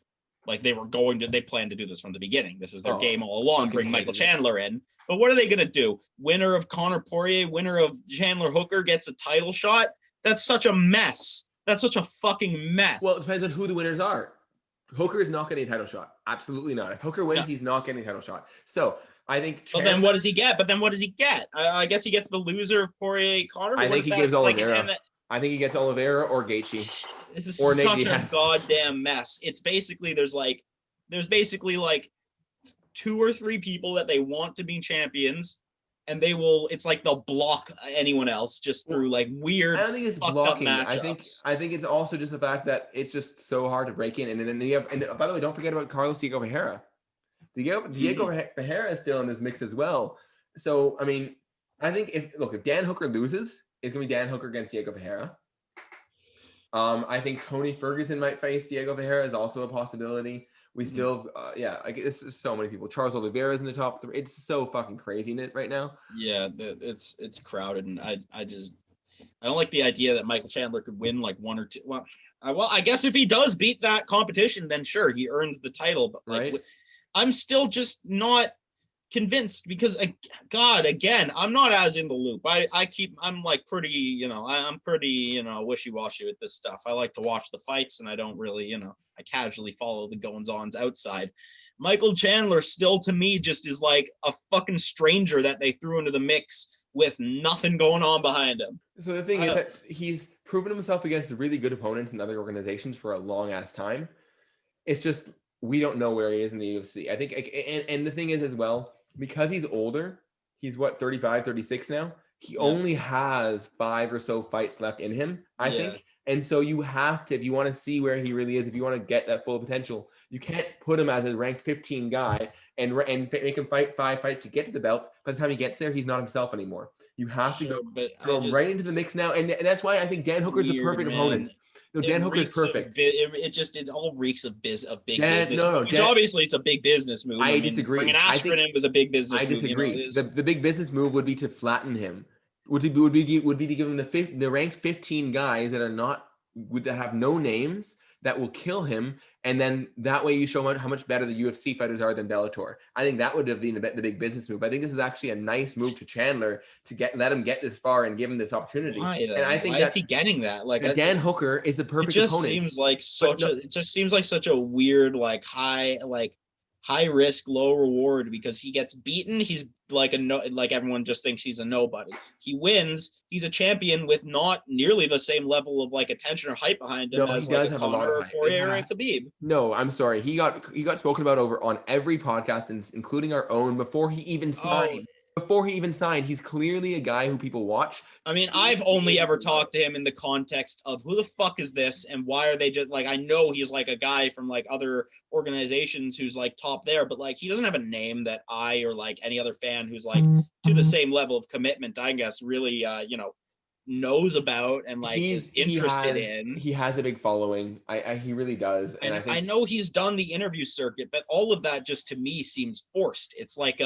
like they planned to do this from the beginning. This was their game all along, bring Michael Chandler in. But what are they going to do? Winner of Conor Poirier, winner of Chandler Hooker gets a title shot? That's such a mess. That's such a fucking mess. Well, it depends on who the winners are. Hooker is not getting a title shot. Absolutely not. If Hooker wins, he's not getting a title shot. So I think But then what does he get? I guess he gets the loser of Poirier Conor. I think he gives Oliveira. I think he gets Oliveira or Gaethje. This is such a goddamn mess. It's basically there's basically like 2 or 3 people that they want to be champions, and it's like they'll block anyone else just through like weird. I don't think it's blocking. I think it's also just the fact that it's just so hard to break in. And then you have, and by the way, don't forget about Carlos Diego Ferreira. Diego Ferreira is still in this mix as well. So I mean, I think if Dan Hooker loses, it's gonna be Dan Hooker against Diego Ferreira. I think Tony Ferguson might face Diego Ferreira is also a possibility. We still, it's so many people. Charles Oliveira is in the top 3. It's so fucking crazy right now. Yeah, it's crowded, and I don't like the idea that Michael Chandler could win like 1 or 2. Well, I guess if he does beat that competition, then sure, he earns the title. But like, right. I'm still just not convinced because again, I'm not as in the loop. I'm like pretty, I'm pretty, wishy-washy with this stuff. I like to watch the fights and I don't really, I casually follow the goings-ons outside. Michael Chandler still to me just is like a fucking stranger that they threw into the mix with nothing going on behind him. So the thing is that he's proven himself against really good opponents in other organizations for a long ass time. It's just we don't know where he is in the UFC. I think, and the thing is as well, because he's older, he's 35, 36 now. He only has 5 or so fights left in him, I think. And so you have to, if you want to see where he really is, if you want to get that full potential, you can't put him as a ranked 15 guy and make him fight 5 fights to get to the belt. By the time he gets there, he's not himself anymore. You have to go right into the mix now. And that's why I think Dan Hooker's the perfect opponent. No, Dan Hooker is perfect. It all reeks of big business. Which obviously it's a big business move. I disagree. Bringing Askren in was a big business move. I disagree. The big business move would be to flatten him. Would be to give him the ranked 15 guys that have no names that will kill him, and then that way you show how much better the UFC fighters are than Bellator. I think that would have been the big business move. I think this is actually a nice move to Chandler to let him get this far and give him this opportunity. Why, and I think why is he getting that? Like Dan Hooker is the perfect opponent. It just seems like such a weird, high risk, low reward because he gets beaten. He's like everyone just thinks he's a nobody. He wins. He's a champion with not nearly the same level of attention or hype behind him as he does have Conor a lot of Porier and Khabib. No, I'm sorry. He got spoken about over on every podcast, including our own, before he even signed. before he even signed. He's clearly a guy who people watch. I mean, I've only ever talked to him in the context of who the fuck is this and why are they just like, I know he's like a guy from like other organizations who's like top there, but like he doesn't have a name that I or like any other fan who's like to the same level of commitment, I guess, really, knows about and like is interested in. He has a big following. He really does. And I think know he's done the interview circuit, but all of that just to me seems forced. It's like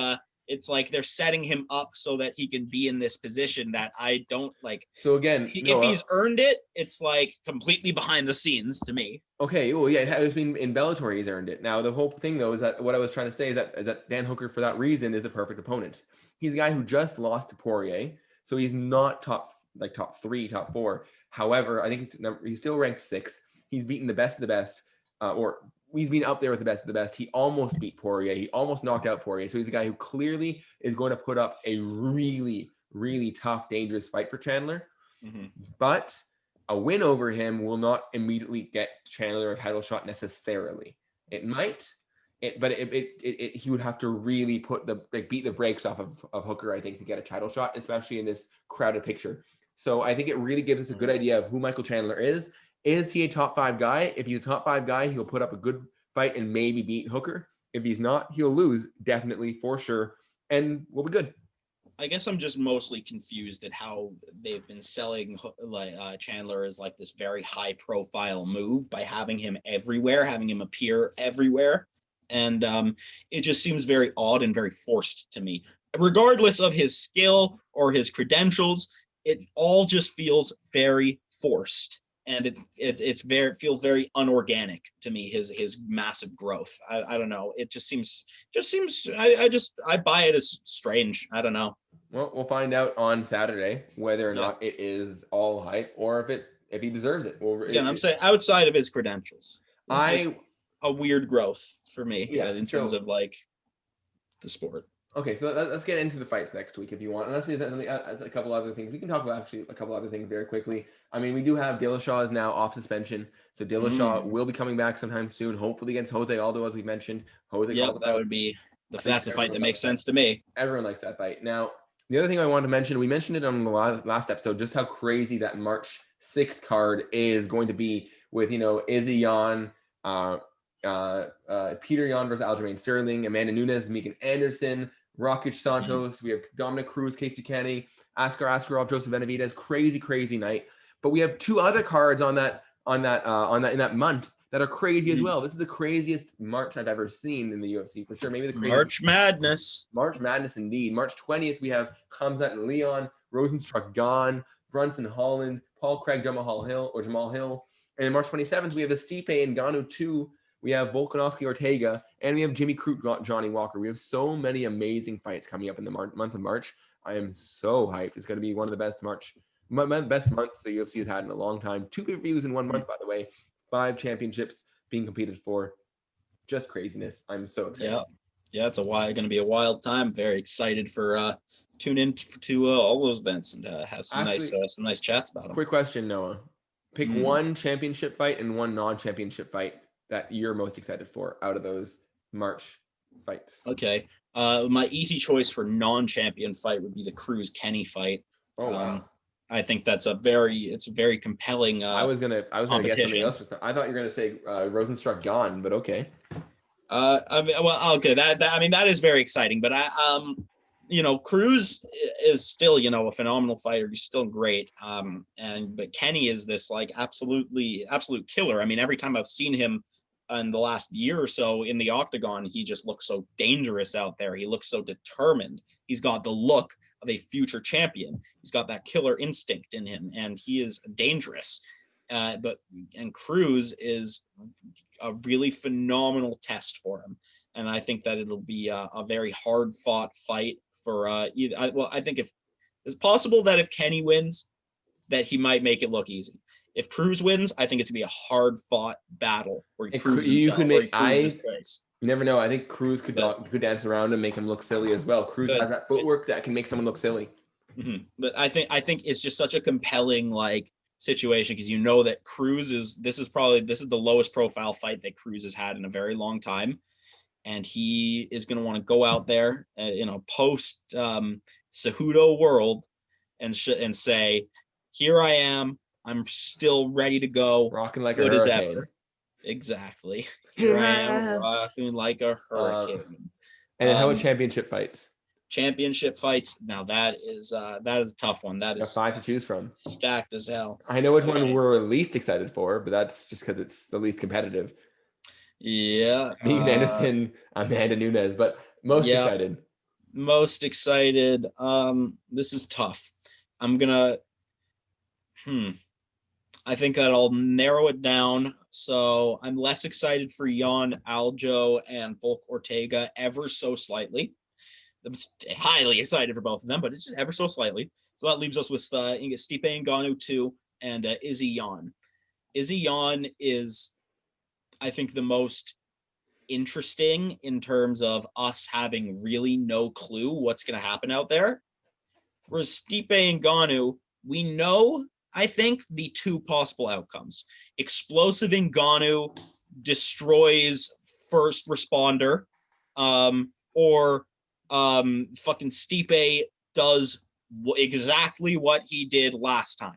they're setting him up so that he can be in this position that I don't like. So again, if he's earned it, it's like completely behind the scenes to me. Okay, well, yeah, it's been in Bellator. He's earned it. Now, the whole thing though is that what I was trying to say is that Dan Hooker, for that reason, is the perfect opponent. He's a guy who just lost to Porier, so he's not top 3, top 4. However, I think he's still ranked 6. He's beaten the best of the best, or he's been up there with the best of the best. He almost beat Porier. He almost knocked out Porier. So he's a guy who clearly is going to put up a really, really tough, dangerous fight for Chandler. Mm-hmm. But a win over him will not immediately get Chandler a title shot necessarily. It might, but he would have to really beat the brakes off of Hooker, I think, to get a title shot, especially in this crowded picture. So I think it really gives us a good idea of who Michael Chandler is. Is he a top 5 guy? If he's a top 5 guy, he'll put up a good fight and maybe beat Hooker. If he's not, he'll lose, definitely, for sure, and we'll be good. I guess I'm just mostly confused at how they've been selling Chandler as like this very high profile move by having him everywhere, having him appear everywhere. And it just seems very odd and very forced to me. Regardless of his skill or his credentials, it all just feels very forced. And it feels very unorganic to me, his massive growth. I don't know. It just seems I buy it as strange. I don't know. Well, we'll find out on Saturday whether or not it is all hype or if he deserves it. I'm saying outside of his credentials, a weird growth for me in terms of like the sport. Okay, so let's get into the fights next week if you want. Unless there's a couple other things. We can talk about actually a couple other things very quickly. I mean, we do have Dillashaw is now off suspension. So Dillashaw will be coming back sometime soon, hopefully against Jose Aldo, as we mentioned. That would be that's a fight that makes sense to me. Everyone likes that fight. Now, the other thing I wanted to mention, we mentioned it on the last episode, just how crazy that March 6th card is going to be with, Izzy Jan, Peter Yan versus Aljamain Sterling, Amanda Nunes, Megan Anderson, Rakic Santos. We have Dominic Cruz, Casey Kenny, Askar Askarov, Joseph Benavidez. Crazy night. But we have 2 other cards in that month that are crazy as well. This is the craziest March I've ever seen in the UFC for sure. Maybe the craziest. March Madness indeed. March 20th we have Khamzat and Leon, Rosenstruck Gane, Brunson Holland, Paul Craig, Jamal Hill. And March 27th we have the Stipe and Ngannou 2. We have Volkanovski Ortega, and we have Jimmy Crute, Johnny Walker. We have so many amazing fights coming up in the month of March. I am so hyped. It's going to be one of the best months the UFC has had in a long time. 2 pay-per-views in 1 month, by the way. 5 championships being competed for. Just craziness. I'm so excited. Yeah, it's going to be a wild time. Very excited for tune in to all those events and have some nice chats about them. Quick question, Noah. Pick 1 championship fight and 1 non-championship fight that you're most excited for out of those March fights. Okay. My easy choice for non-champion fight would be the Cruz Kenny fight. Oh wow. I think that's a very compelling I was gonna guess something else. I thought you were gonna say Rosenstruck Gane, but okay. That is very exciting, but Cruz is still, a phenomenal fighter. He's still great. But Kenny is this like absolute killer. I mean, every time I've seen him in the last year or so in the octagon, he just looks so dangerous out there. He looks so determined. He's got the look of a future champion. He's got that killer instinct in him, and he is dangerous. And Cruz is a really phenomenal test for him. And I think that it'll be a very hard fought fight for I think if it's possible that if Kenny wins, that he might make it look easy. If Cruz wins, I think it's gonna be a hard fought battle where he proves himself. You never know. I think Cruz could dance around and make him look silly as well. Cruz has that footwork that can make someone look silly. Mm-hmm. But I think it's just such a compelling situation because that Cruz is the lowest profile fight that Cruz has had in a very long time. and he is going to want to go out there in a post Cejudo world and say, here I am. I'm still ready to go. Rocking like good a as hurricane. ever. Exactly. Here I am rocking like a hurricane. And then how about championship fights? Championship fights. Now that is a tough one. That is 5 to choose from. Stacked as hell. I know which one we're least excited for, but that's just because it's the least competitive. Yeah. Megan Anderson, Amanda Nunes, but most excited. Most excited. This is tough. I'm gonna. I think that I'll narrow it down. So I'm less excited for Jan Aljo and Volk Ortega ever so slightly. I'm highly excited for both of them, but it's just ever so slightly. So that leaves us with Stipe Ngannou 2 and Izzy Jan. Izzy Jan is, I think, the most interesting in terms of us having really no clue what's going to happen out there. Whereas Stipe Ngannou, we know, I think, the two possible outcomes. Explosive Ngannou destroys first responder, or fucking Stipe does exactly what he did last time.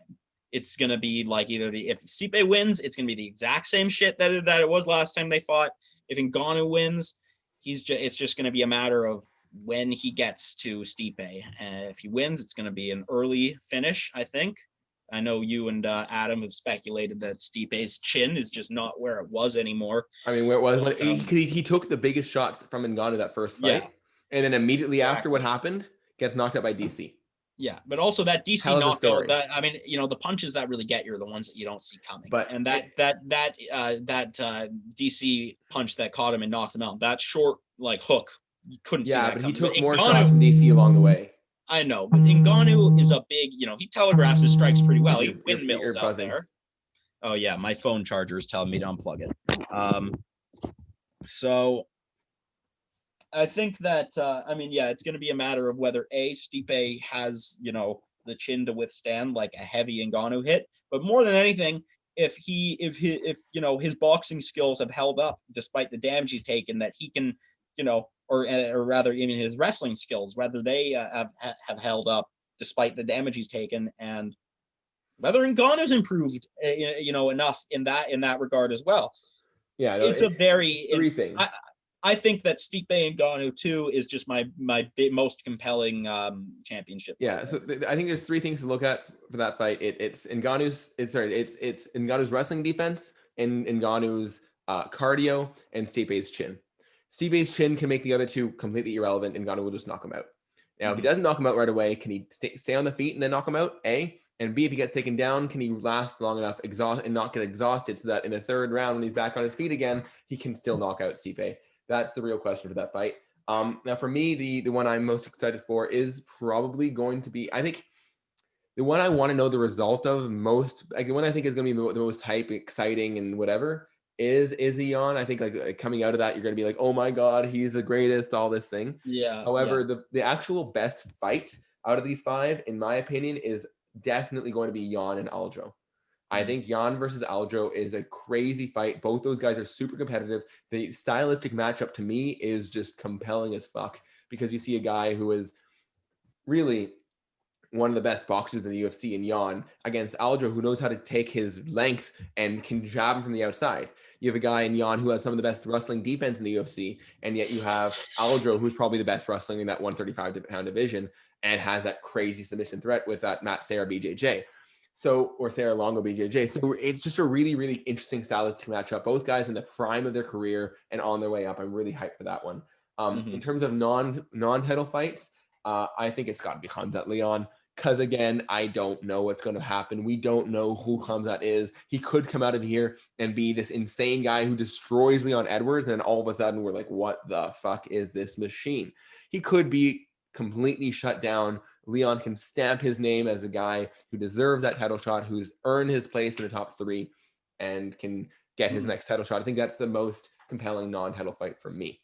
It's going to be like if Stipe wins, it's going to be the exact same shit that it was last time they fought. If Ngannou wins, it's just going to be a matter of when he gets to Stipe. If he wins, it's going to be an early finish, I think. I know you and Adam have speculated that Stipe's chin is just not where it was anymore. I mean, where it was when he took the biggest shots from Ngannou that first fight, and then immediately after what happened, gets knocked out by DC. Yeah, but also that DC knockout, that I mean, the punches that really get you are the ones that you don't see coming. But and that DC punch that caught him and knocked him out, that short hook, you couldn't see that. Yeah, but coming. He took more shots from DC along the way. I know, but Ngannou is a big, he telegraphs his strikes pretty well. He windmills out there. Oh yeah, my phone charger is telling me to unplug it. So I think that it's going to be a matter of whether Stipe has the chin to withstand like a heavy Ngannou hit, but more than anything, if his boxing skills have held up despite the damage he's taken, that he can or rather even his wrestling skills, whether they have held up despite the damage he's taken, and whether Ngannou's improved enough in that regard as well. Yeah, it's a very three things. I think that Stipe Ngannou 2 is just my most compelling championship. Yeah, so I think there's three things to look at for that fight. It's Ngannou's wrestling defense, and Ngannou's cardio, and Stipe's chin. Stipe's chin can make the other two completely irrelevant, and Ngannou will just knock him out. Now, if he doesn't knock him out right away, can he stay on the feet and then knock him out? A. And B, if he gets taken down, can he last long enough and not get exhausted so that in the third round, when he's back on his feet again, he can still knock out Stipe? That's the real question for that fight. Now, for me, the one I'm most excited for is probably going to be, I think, the one I want to know the result of most, like the one I think is going to be the most hype, exciting, and whatever, is Izzy Jan. I think like coming out of that, you're going to be like, oh my God, he's the greatest, all this thing. Yeah. However, the actual best fight out of these five, in my opinion, is definitely going to be Jan and Aljo. I think Jan versus Aljo is a crazy fight. Both those guys are super competitive. The stylistic matchup to me is just compelling as fuck, because you see a guy who is really one of the best boxers in the UFC in Jan against Aljo, who knows how to take his length and can jab him from the outside. You have a guy in Jan who has some of the best wrestling defense in the UFC, and yet you have Aljo, who's probably the best wrestling in that 135-pound division, and has that crazy submission threat with that Matt Serra BJJ. Or Sarah Longo BJJ. So it's just a really, really interesting stylistic matchup. Both guys in the prime of their career and on their way up. I'm really hyped for that one. In terms of non-title fights, I think it's got to be Khamzat Leon. Because again, I don't know what's going to happen. We don't know who Khamzat is. He could come out of here and be this insane guy who destroys Leon Edwards, and then all of a sudden we're like, what the fuck is this machine? He could be completely shut down. Leon can stamp his name as a guy who deserves that title shot, who's earned his place in the top three, and can get his next title shot. I think that's the most compelling non-title fight for me.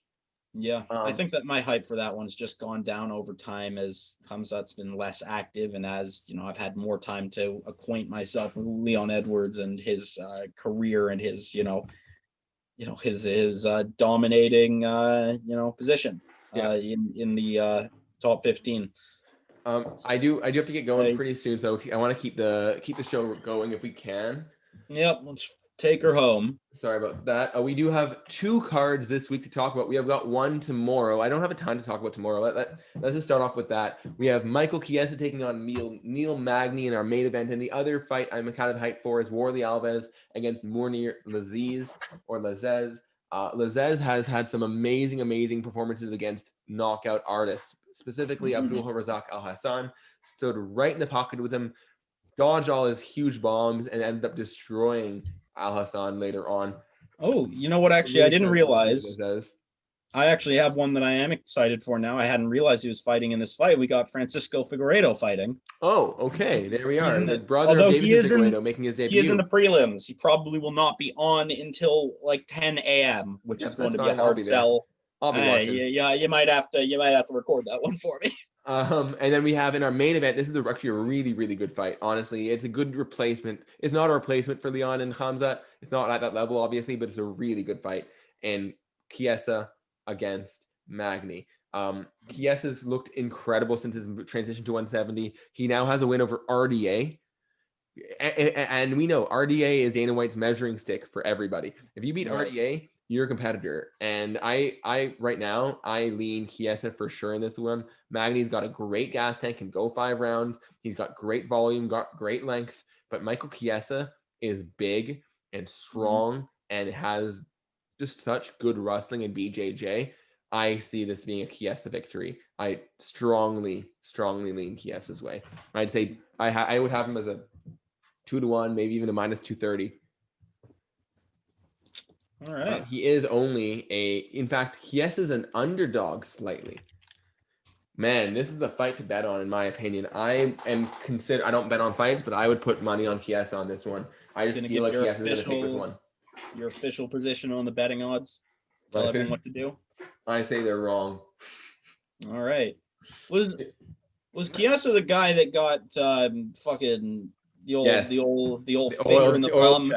Yeah, I think that my hype for that one's just gone down over time as Khamzat's been less active, and as I've had more time to acquaint myself with Leon Edwards and his career and his his dominating position Yeah. in the top 15. I do have to get going Hey, pretty soon, so I want to keep the show going if we can. yep, let's take her home. Sorry about that. We do have 2 cards this week to talk about. We have got one tomorrow. I don't have a ton to talk about tomorrow. Let's just start off with that. We have Michael Chiesa taking on Neil Magny in our main event. And the other fight I'm kind of hyped for is Warley Alves against Mounir Laziz. Laziz has had some amazing performances against knockout artists, specifically Abdul Razak Al Hassan. Stood right in the pocket with him, dodged all his huge bombs, and ended up destroying Al Hassan later on. Oh, you know what? Actually, Really I didn't realize. Laziz. I actually have one that I am excited for now. I hadn't realized he was fighting in this fight. We got Francisco Figueiredo fighting. Oh, okay. There we He's are. in The the brother although of he Davidson is in Figueiredo making his he is in debut. the prelims. He probably will not be on until like 10 a.m., which Yep, is going that's to be a fine. I'll hard be there. sell. I'll be watching. Yeah, you might have to record that one for me. And then we have in our main event, this is actually a really good fight. Honestly, it's a good replacement. It's not a replacement for Leon and Khamzat. It's not at that level, obviously, but it's a really good fight. And Chiesa against Magny. Chiesa's looked incredible since his transition to 170. He now has a win over RDA. And we know RDA is Dana White's measuring stick for everybody. If you beat Right. RDA, you're a competitor. And I right now, I lean Chiesa for sure in this one. Magny's got a great gas tank, can go 5 rounds. He's got great volume, got great length. But Michael Chiesa is big and strong and has just such good wrestling in BJJ. I see this being a Chiesa victory. I strongly lean Chiesa's way. I'd say I would have him as a 2-1, maybe even a -230. All right. He is only in fact, Chiesa is an underdog slightly. Man, this is a fight to bet on, in my opinion. I don't bet on fights, but I would put money on Chiesa on this one. I just feel like Chiesa is going to take this one. Your official position on the betting odds. Tell everyone what to do. I say they're wrong. All right. Was Chiesa the guy that got fucking the old finger in the thumb?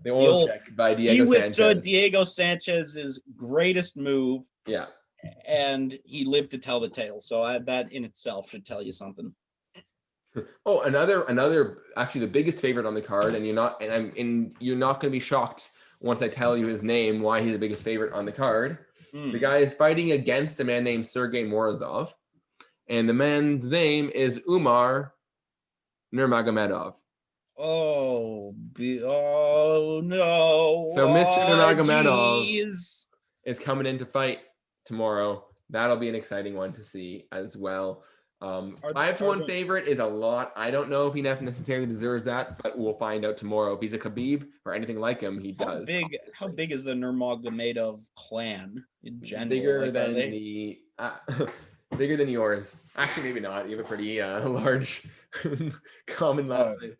The oil check by Diego Sanchez. He withstood Diego Sanchez's greatest move. Yeah. And he lived to tell the tale. So that in itself should tell you something. Oh, another actually the biggest favorite on the card, and you're not going to be shocked once I tell you his name, why he's the biggest favorite on the card. The guy is fighting against a man named Sergey Morozov, and the man's name is Umar Nurmagomedov. Oh no! So Mr. Nurmagomedov is coming in to fight tomorrow. That'll be an exciting one to see as well. 5-1 favorite is a lot. I don't know if he necessarily deserves that, but we'll find out tomorrow. If he's a Khabib or anything like him, he does. How big is the Nurmagomedov clan in general? Bigger than bigger than yours. Actually, maybe not. You have a pretty large common last name.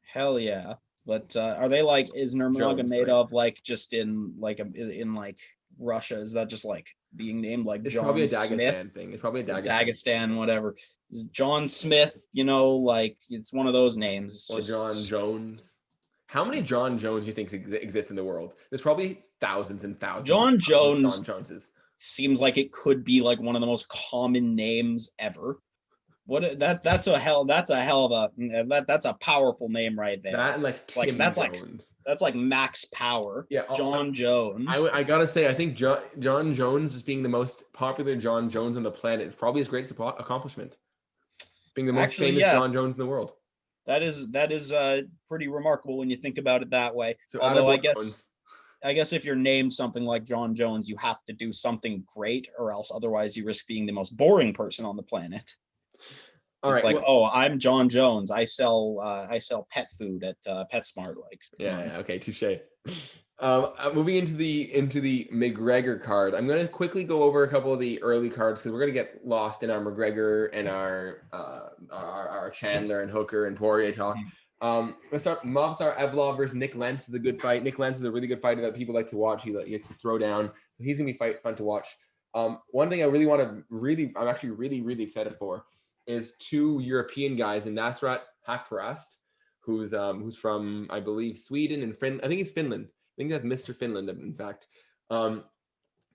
Hell yeah! But are they is Nurmagomedov like just in Russia? Is that just like being named like it's John probably a Smith Dagestan thing. It's probably a Dagestan, whatever. Is John Smith, it's one of those names. Or John Jones. How many John Jones do you think exist in the world? There's probably thousands and thousands. John Joneses seems like it could be like one of the most common names ever. That's a powerful name right there. That and like Tim Jones. That's like Max Power. Yeah, John Jones. I gotta say, I think John Jones just being the most popular John Jones on the planet is probably his greatest accomplishment. Being the most famous John Jones in the world. That is pretty remarkable when you think about it that way. So although I guess if you're named something like John Jones, you have to do something great, or else otherwise you risk being the most boring person on the planet. It's I'm John Jones. I sell pet food at PetSmart. Okay, touche. Moving into the McGregor card, I'm going to quickly go over a couple of the early cards because we're going to get lost in our McGregor and our Chandler and Hooker and Porier talk. Let's start. Movsar Evlov versus Nick Lentz is a good fight. Nick Lentz is a really good fighter that people like to watch. He likes to throw down. He's going to be fun to watch. One thing I'm actually really excited for is 2 European guys in Nasrat Hakparast, who's from, I believe, Sweden and Finland. I think he's Finland. think that's Mr. Finland, in fact,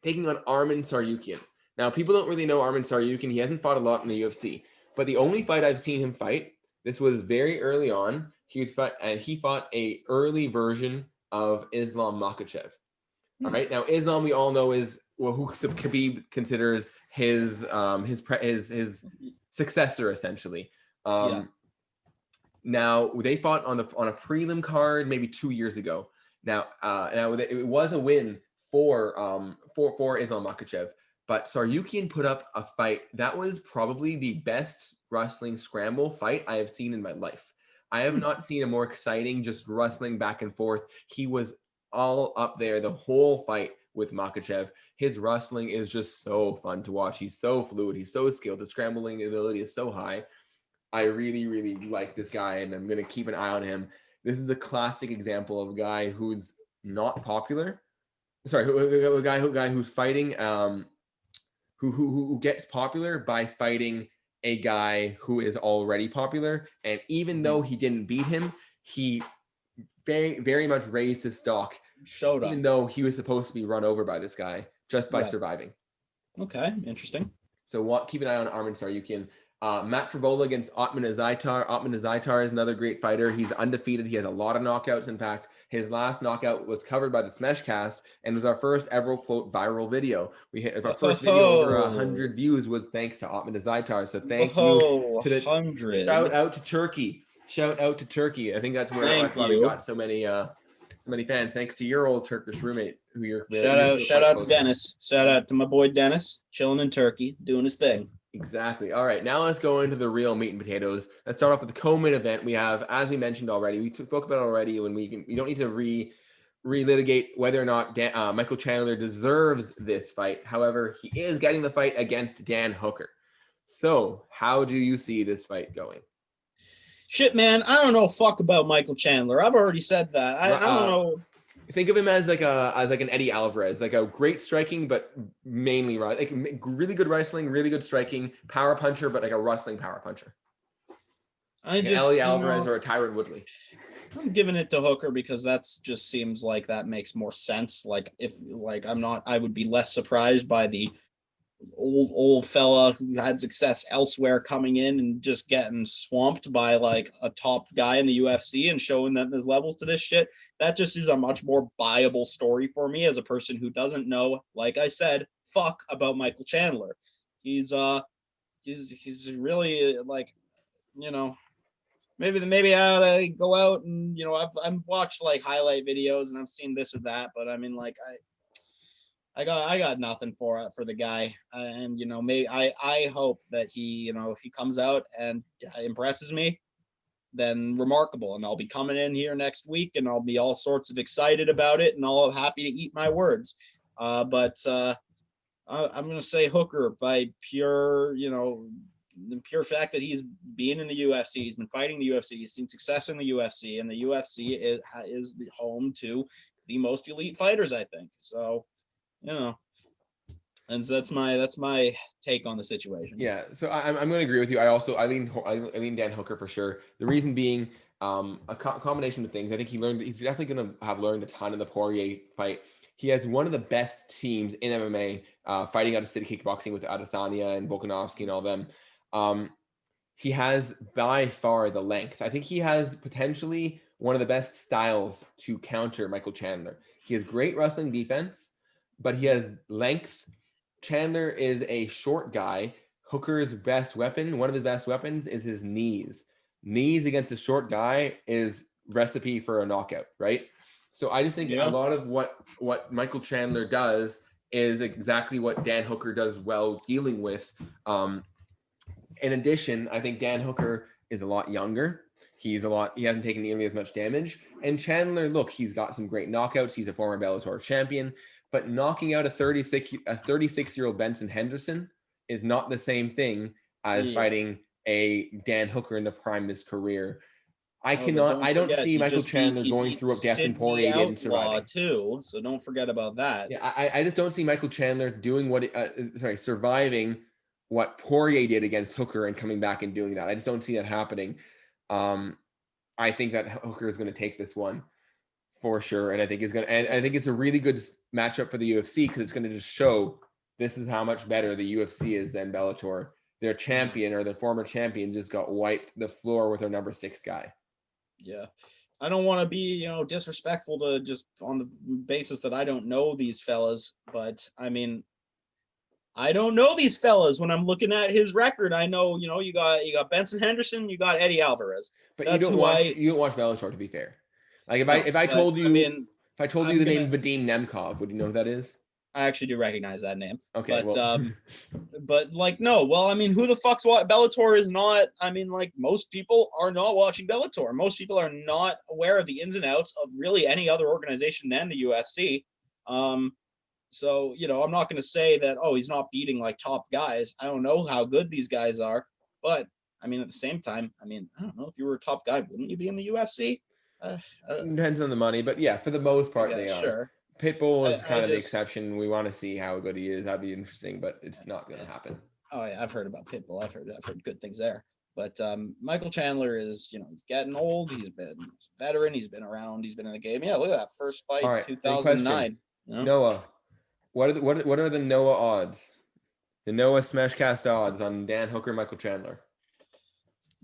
taking on Arman Tsarukyan. Now, people don't really know Arman Tsarukyan. He hasn't fought a lot in the UFC, but the only fight I've seen him fight, this was very early on. He fought a early version of Islam Makhachev. All right, now Islam we all know is who Khabib considers his successor essentially. Now they fought on a prelim card maybe 2 years ago. Now it was a win for Islam Makhachev, but Tsarukyan put up a fight that was probably the best wrestling scramble fight I have seen in my life. I have not seen a more exciting, just wrestling back and forth. He was all up there the whole fight with Makhachev. His wrestling is just so fun to watch. He's so fluid. He's so skilled. The scrambling ability is so high. I really, really like this guy, and I'm going to keep an eye on him. This is a classic example of a guy who's not popular. Sorry, a guy who's fighting, who gets popular by fighting a guy who is already popular. And even though he didn't beat him, he very, very much raised his stock. Showed up. Even though he was supposed to be run over by this guy just by surviving. Okay, interesting. So keep an eye on Arman Tsarukyan. Matt Frivola against Otman Azaitar. Otman Azaitar is another great fighter. He's undefeated. He has a lot of knockouts. In fact, his last knockout was covered by the SmeshCast and was our first ever quote viral video. Our first video over 100 views was thanks to Otman Azaitar. So thank you to the 100. Shout out to Turkey. Shout out to Turkey. I think that's why we got so many fans. Thanks to your old Turkish roommate who you're shout out to Dennis. Shout out to my boy Dennis, chilling in Turkey, doing his thing. Exactly. All right, now let's go into the real meat and potatoes. Let's start off with the co-main event. We have, as we mentioned already, we spoke about it already, when we don't need to relitigate whether or not Michael Chandler deserves this fight. However, he is getting the fight against Dan Hooker. So how do you see this fight going? Shit, man, I don't know fuck about Michael Chandler. I've already said that. I don't know. Think of him as like an Eddie Alvarez, like a great striking, but mainly like really good wrestling, really good striking, power puncher, but like a wrestling power puncher. Eddie Alvarez or a Tyron Woodley. I'm giving it to Hooker because that's just seems like that makes more sense. Like I would be less surprised by the old fella who had success elsewhere coming in and just getting swamped by like a top guy in the UFC and showing that there's levels to this shit. That just is a much more buyable story for me as a person who doesn't know, like I said, fuck about Michael Chandler. He's really like, you know, maybe I ought to go out and, you know, I've watched like highlight videos and I've seen this or that, but I mean, like I got nothing for the guy, and you know, I hope that he, you know, if he comes out and impresses me, then remarkable, and I'll be coming in here next week, and I'll be all sorts of excited about it, and all happy to eat my words. But I'm gonna say Hooker by pure, you know, the pure fact that he's been in the UFC, he's been fighting the UFC, he's seen success in the UFC, and the UFC is the home to the most elite fighters, I think. So. You know, and so that's my take on the situation. Yeah, so I'm going to agree with you. I lean Dan Hooker for sure. The reason being a combination of things. I think he's definitely going to have learned a ton in the Porier fight. He has one of the best teams in MMA, fighting out of City Kickboxing with Adesanya and Volkanovski and all them. He has by far the length. I think he has potentially one of the best styles to counter Michael Chandler. He has great wrestling defense, but he has length. Chandler is a short guy. Hooker's best weapon, one of his best weapons, is his knees. Knees against a short guy is recipe for a knockout, right? So I just think a lot of what Michael Chandler does is exactly what Dan Hooker does well dealing with. In addition, I think Dan Hooker is a lot younger. He hasn't taken nearly as much damage. And Chandler, look, he's got some great knockouts. He's a former Bellator champion. But knocking out a 36-year-old Benson Henderson is not the same thing as fighting a Dan Hooker in the prime of his career. I don't see Michael Chandler going through what Gaston Poirier did and surviving too. So don't forget about that. Yeah, I just don't see Michael Chandler doing surviving what Poirier did against Hooker and coming back and doing that. I just don't see that happening. I think that Hooker is going to take this one for sure. And I think and I think it's a really good matchup for the UFC because it's going to just show this is how much better the UFC is than Bellator. Their champion or their former champion just got wiped the floor with their number 6 guy. Yeah. I don't want to be, disrespectful to just on the basis that I don't know these fellas, but I mean, I don't know these fellas. When I'm looking at his record, I know, you got Benson Henderson, you got Eddie Alvarez. But That's you don't watch Bellator, to be fair. Like if I told you the name Vadim Nemkov, would you know who that is? I actually do recognize that name. Okay, but like, no. Well, I mean, who the fuck's what? Bellator is not. I mean, like, most people are not watching Bellator. Most people are not aware of the ins and outs of really any other organization than the UFC. So I'm not going to say that he's not beating like top guys. I don't know how good these guys are, but I mean, at the same time, I don't know, if you were a top guy, wouldn't you be in the UFC? Depends on the money, but yeah, for the most part, they are. Sure. Pitbull is kind of the exception. We want to see how good he is. That'd be interesting, but it's not going to happen. Oh yeah, I've heard about Pitbull. I've heard good things there. But Michael Chandler is, he's getting old. He's a veteran. He's been around. He's been in the game. Yeah, look at that first fight, right, 2009. Noah, what are the Noah odds? The Noah SmeshCast odds on Dan Hooker, Michael Chandler.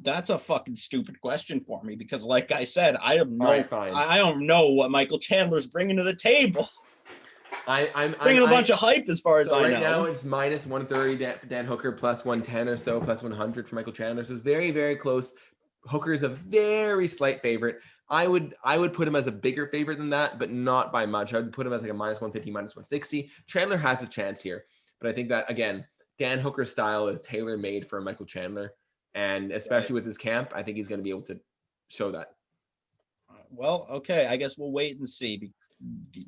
That's a fucking stupid question for me because, like I said, I don't know what Michael Chandler's bringing to the table. I'm bringing a bunch of hype as far as I know. Right now it's minus 130 Dan Hooker, plus 110 or so, plus 100 for Michael Chandler. So it's very, very close. Hooker is a very slight favorite. I would put him as a bigger favorite than that, but not by much. I would put him as like a minus 150, minus 160. Chandler has a chance here, but I think that, again, Dan Hooker's style is tailor-made for Michael Chandler. And especially with his camp, I think he's going to be able to show that. Well, okay. I guess we'll wait and see.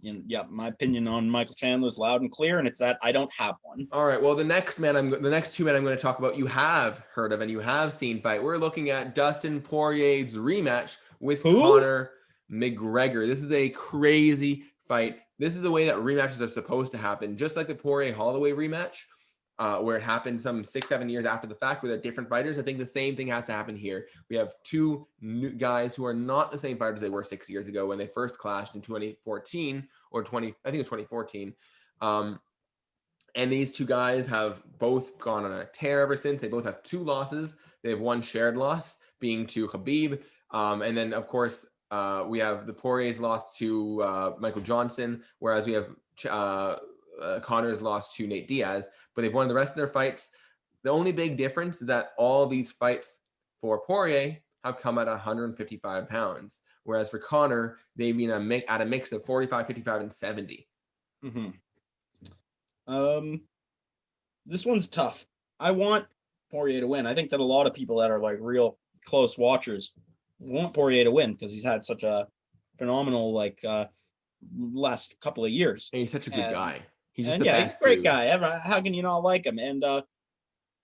Yeah, my opinion on Michael Chandler is loud and clear, and it's that I don't have one. All right. Well, the next two men I'm going to talk about, you have heard of and you have seen fight. We're looking at Dustin Poirier's rematch with Conor McGregor. This is a crazy fight. This is the way that rematches are supposed to happen, just like the Porier Holloway rematch. Where it happened some 6-7 years after the fact with different fighters. I think the same thing has to happen here. We have two new guys who are not the same fighters they were 6 years ago when they first clashed in 2014 or 2014. And these two guys have both gone on a tear ever since. They both have 2 losses. They have one shared loss being to Khabib. And then, of course, we have the Poirier's loss to Michael Johnson, whereas we have Conor's lost to Nate Diaz, but they've won the rest of their fights. The only big difference is that all these fights for Poirier have come at 155 pounds, whereas for Conor, they've been at a mix of 45, 55, and 70. This one's tough. I want Poirier to win. I think that a lot of people that are like real close watchers want Poirier to win because he's had such a phenomenal last couple of years. And he's such a good guy. He's just he's a great guy. How can you not like him? And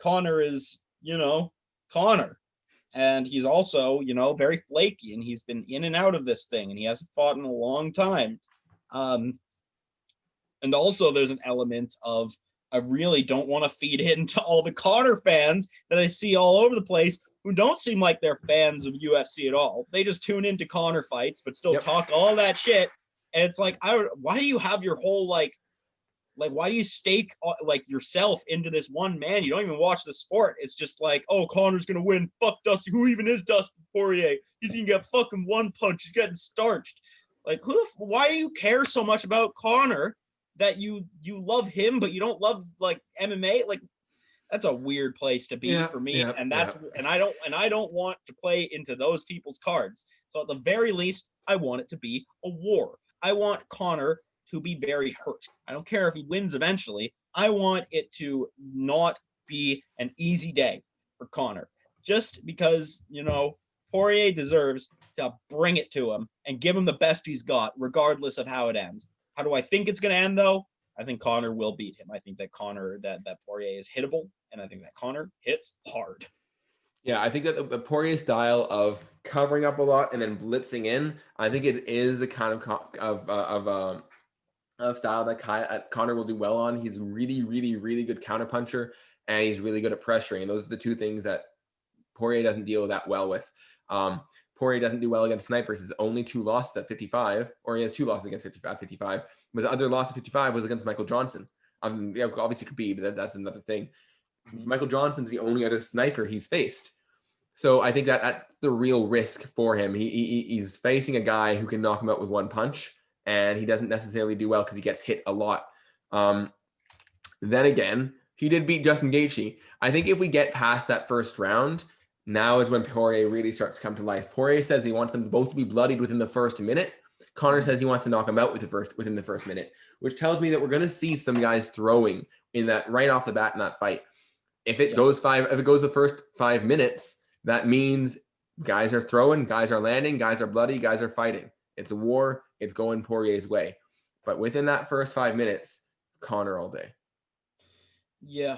Conor is, Conor. And he's also, very flaky, and he's been in and out of this thing, and he hasn't fought in a long time. And also there's an element of, I really don't want to feed into all the Conor fans that I see all over the place who don't seem like they're fans of UFC at all. They just tune into Conor fights, but still talk all that shit. And it's like, why do you have your whole, why do you stake yourself into this one man? You don't even watch the sport. It's just like, oh, Conor's going to win. Fuck Dustin. Who even is Dustin Poirier? He's going to get fucking one punch. He's getting starched. Why do you care so much about Conor that you love him, but you don't love MMA? That's a weird place to be for me. And I don't want to play into those people's cards. So at the very least, I want it to be a war. I want Conor to be very hurt. I don't care if he wins eventually. I want it to not be an easy day for Conor. Just because, Poirier deserves to bring it to him and give him the best he's got, regardless of how it ends. How do I think it's going to end, though? I think Conor will beat him. I think that that Poirier is hittable, and I think that Conor hits hard. Yeah, I think that the Poirier style of covering up a lot and then blitzing in, I think it is the kind of style that Conor will do well on. He's really, really, really good counterpuncher, and he's really good at pressuring. And those are the two things that Poirier doesn't deal that well with. Porier doesn't do well against snipers. His only 2 losses at 55, or he has 2 losses against 55. But his other loss at 55 was against Michael Johnson. Yeah, obviously Khabib, but that's another thing. Michael Johnson's the only other sniper he's faced. So I think that's the real risk for him. He's facing a guy who can knock him out with 1 punch, and he doesn't necessarily do well because he gets hit a lot. Then again, he did beat Justin Gaethje. I think if we get past that first round, now is when Porier really starts to come to life. Porier says he wants them both to be bloodied within the first minute. Conor says he wants to knock him out within the first minute, which tells me that we're going to see some guys throwing in that right off the bat in that fight. If it goes the first 5 minutes, that means guys are throwing, guys are landing, guys are bloody, guys are fighting. It's a war. It's going Poirier's way. But within that first 5 minutes, Conor all day. Yeah,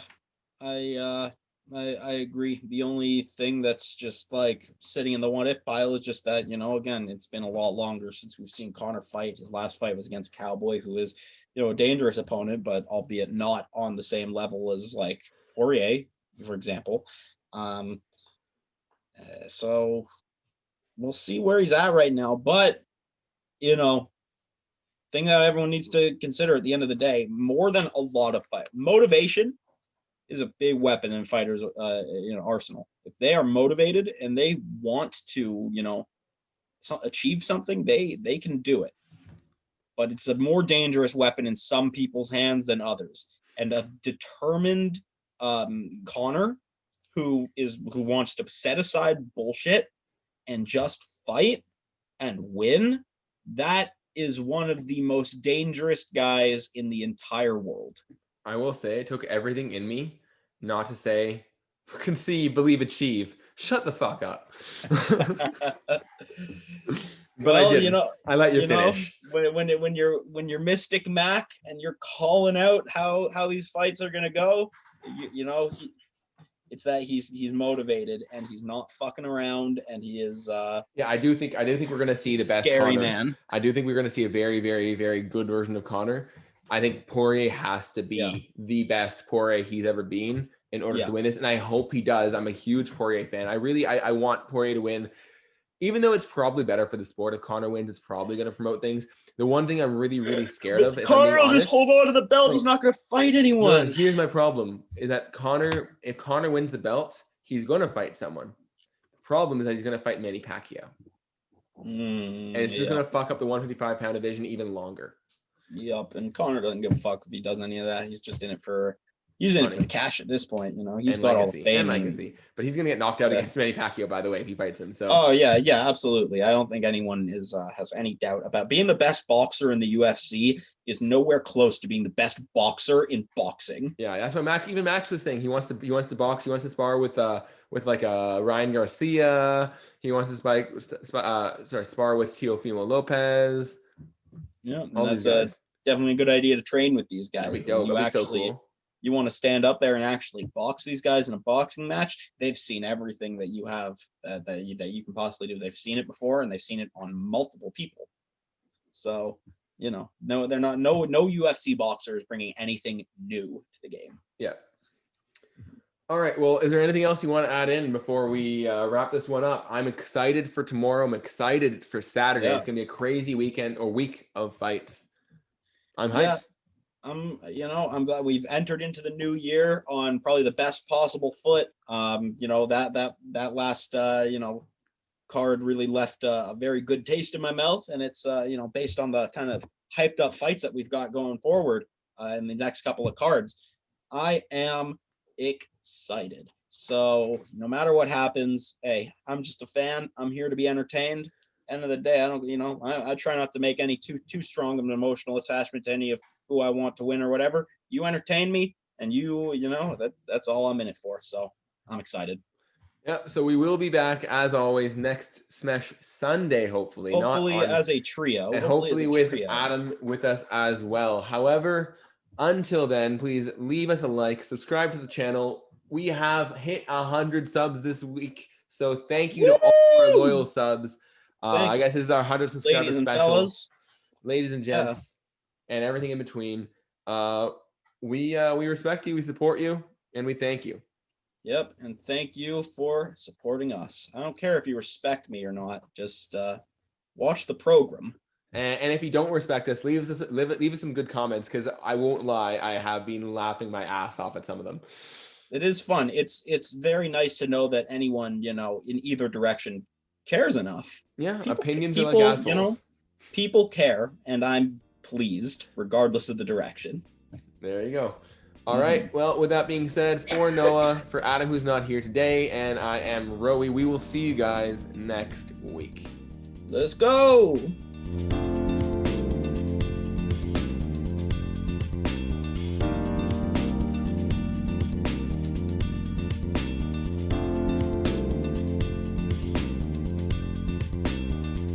I agree. The only thing that's just like sitting in the what if pile is just that, again, it's been a lot longer since we've seen Conor fight. His last fight was against Cowboy, who is, a dangerous opponent, but albeit not on the same level as like Poirier, for example. So we'll see where he's at right now. But, thing that everyone needs to consider at the end of the day, more than a lot of fight, motivation is a big weapon in fighters' arsenal. If they are motivated and they want to, achieve something, they can do it. But it's a more dangerous weapon in some people's hands than others. And a determined Conor who wants to set aside bullshit and just fight and win, that is one of the most dangerous guys in the entire world. I will say it took everything in me not to say conceive, believe, achieve. Shut the fuck up. But well, I didn't. I let you finish. When you're Mystic Mac and you're calling out how these fights are gonna go, it's that he's motivated and he's not fucking around, and he is I do think we're gonna see the best scary Conor. Man. I do think we're gonna see a very, very, very good version of Conor. I think Porier has to be the best Porier he's ever been in order to win this, and I hope he does. I'm a huge Porier fan. I want Porier to win, even though it's probably better for the sport. If Conor wins, it's probably going to promote things. The one thing I'm really, really scared of, Conor will just hold on to the belt. He's not going to fight anyone. No, here's my problem: is that if Conor wins the belt, he's going to fight someone. The problem is that he's going to fight Manny Pacquiao, and it's just going to fuck up the 155-pound division even longer. Yep, and Conor doesn't give a fuck if he does any of that. He's just in it for the cash at this point. He's got all the fame and legacy. But he's gonna get knocked out against Manny Pacquiao, by the way, if he fights him. So absolutely. I don't think anyone has any doubt about being the best boxer in the UFC is nowhere close to being the best boxer in boxing. Yeah, that's what Max was saying. He wants to box. He wants to spar with like Ryan Garcia. He wants to spar with Teofimo Lopez. Yeah, and that's definitely a good idea to train with these guys. That'd be dope. That'd be so cool. You want to stand up there and actually box these guys in a boxing match. They've seen everything that you have that you can possibly do. They've seen it before, and they've seen it on multiple people. So, no, they're not. No UFC boxer is bringing anything new to the game. Yeah. All right. Well, is there anything else you want to add in before we wrap this one up? I'm excited for tomorrow. I'm excited for Saturday. It's gonna be a crazy week of fights. I'm hyped. I'm glad we've entered into the new year on probably the best possible foot. That last card really left a very good taste in my mouth, and it's based on the kind of hyped up fights that we've got going forward in the next couple of cards. I am excited. So no matter what happens, hey, I'm just a fan. I'm here to be entertained. End of the day, I don't, I try not to make any too strong of an emotional attachment to any of who I want to win or whatever. You entertain me, and that's all I'm in it for. So I'm excited. Yeah, so we will be back as always next Smesh Sunday, hopefully as a trio, and hopefully with Adam with us as well. However, until then, please leave us a like, subscribe to the channel. We have hit 100 subs this week, so thank you to all our loyal subs. I guess this is our 100 subscriber special. Ladies and gents, and everything in between. We respect you, we support you, and we thank you. Yep, and thank you for supporting us. I don't care if you respect me or not. Just watch the program. And if you don't respect us, leave us some good comments, because I won't lie, I have been laughing my ass off at some of them. It is fun. It's very nice to know that anyone, in either direction cares enough. Yeah, People, opinions are like people, assholes. people care, and I'm pleased regardless of the direction. There you go. All right. Well, with that being said, for Noah, for Adam, who's not here today, and I am Roie, we will see you guys next week. Let's go.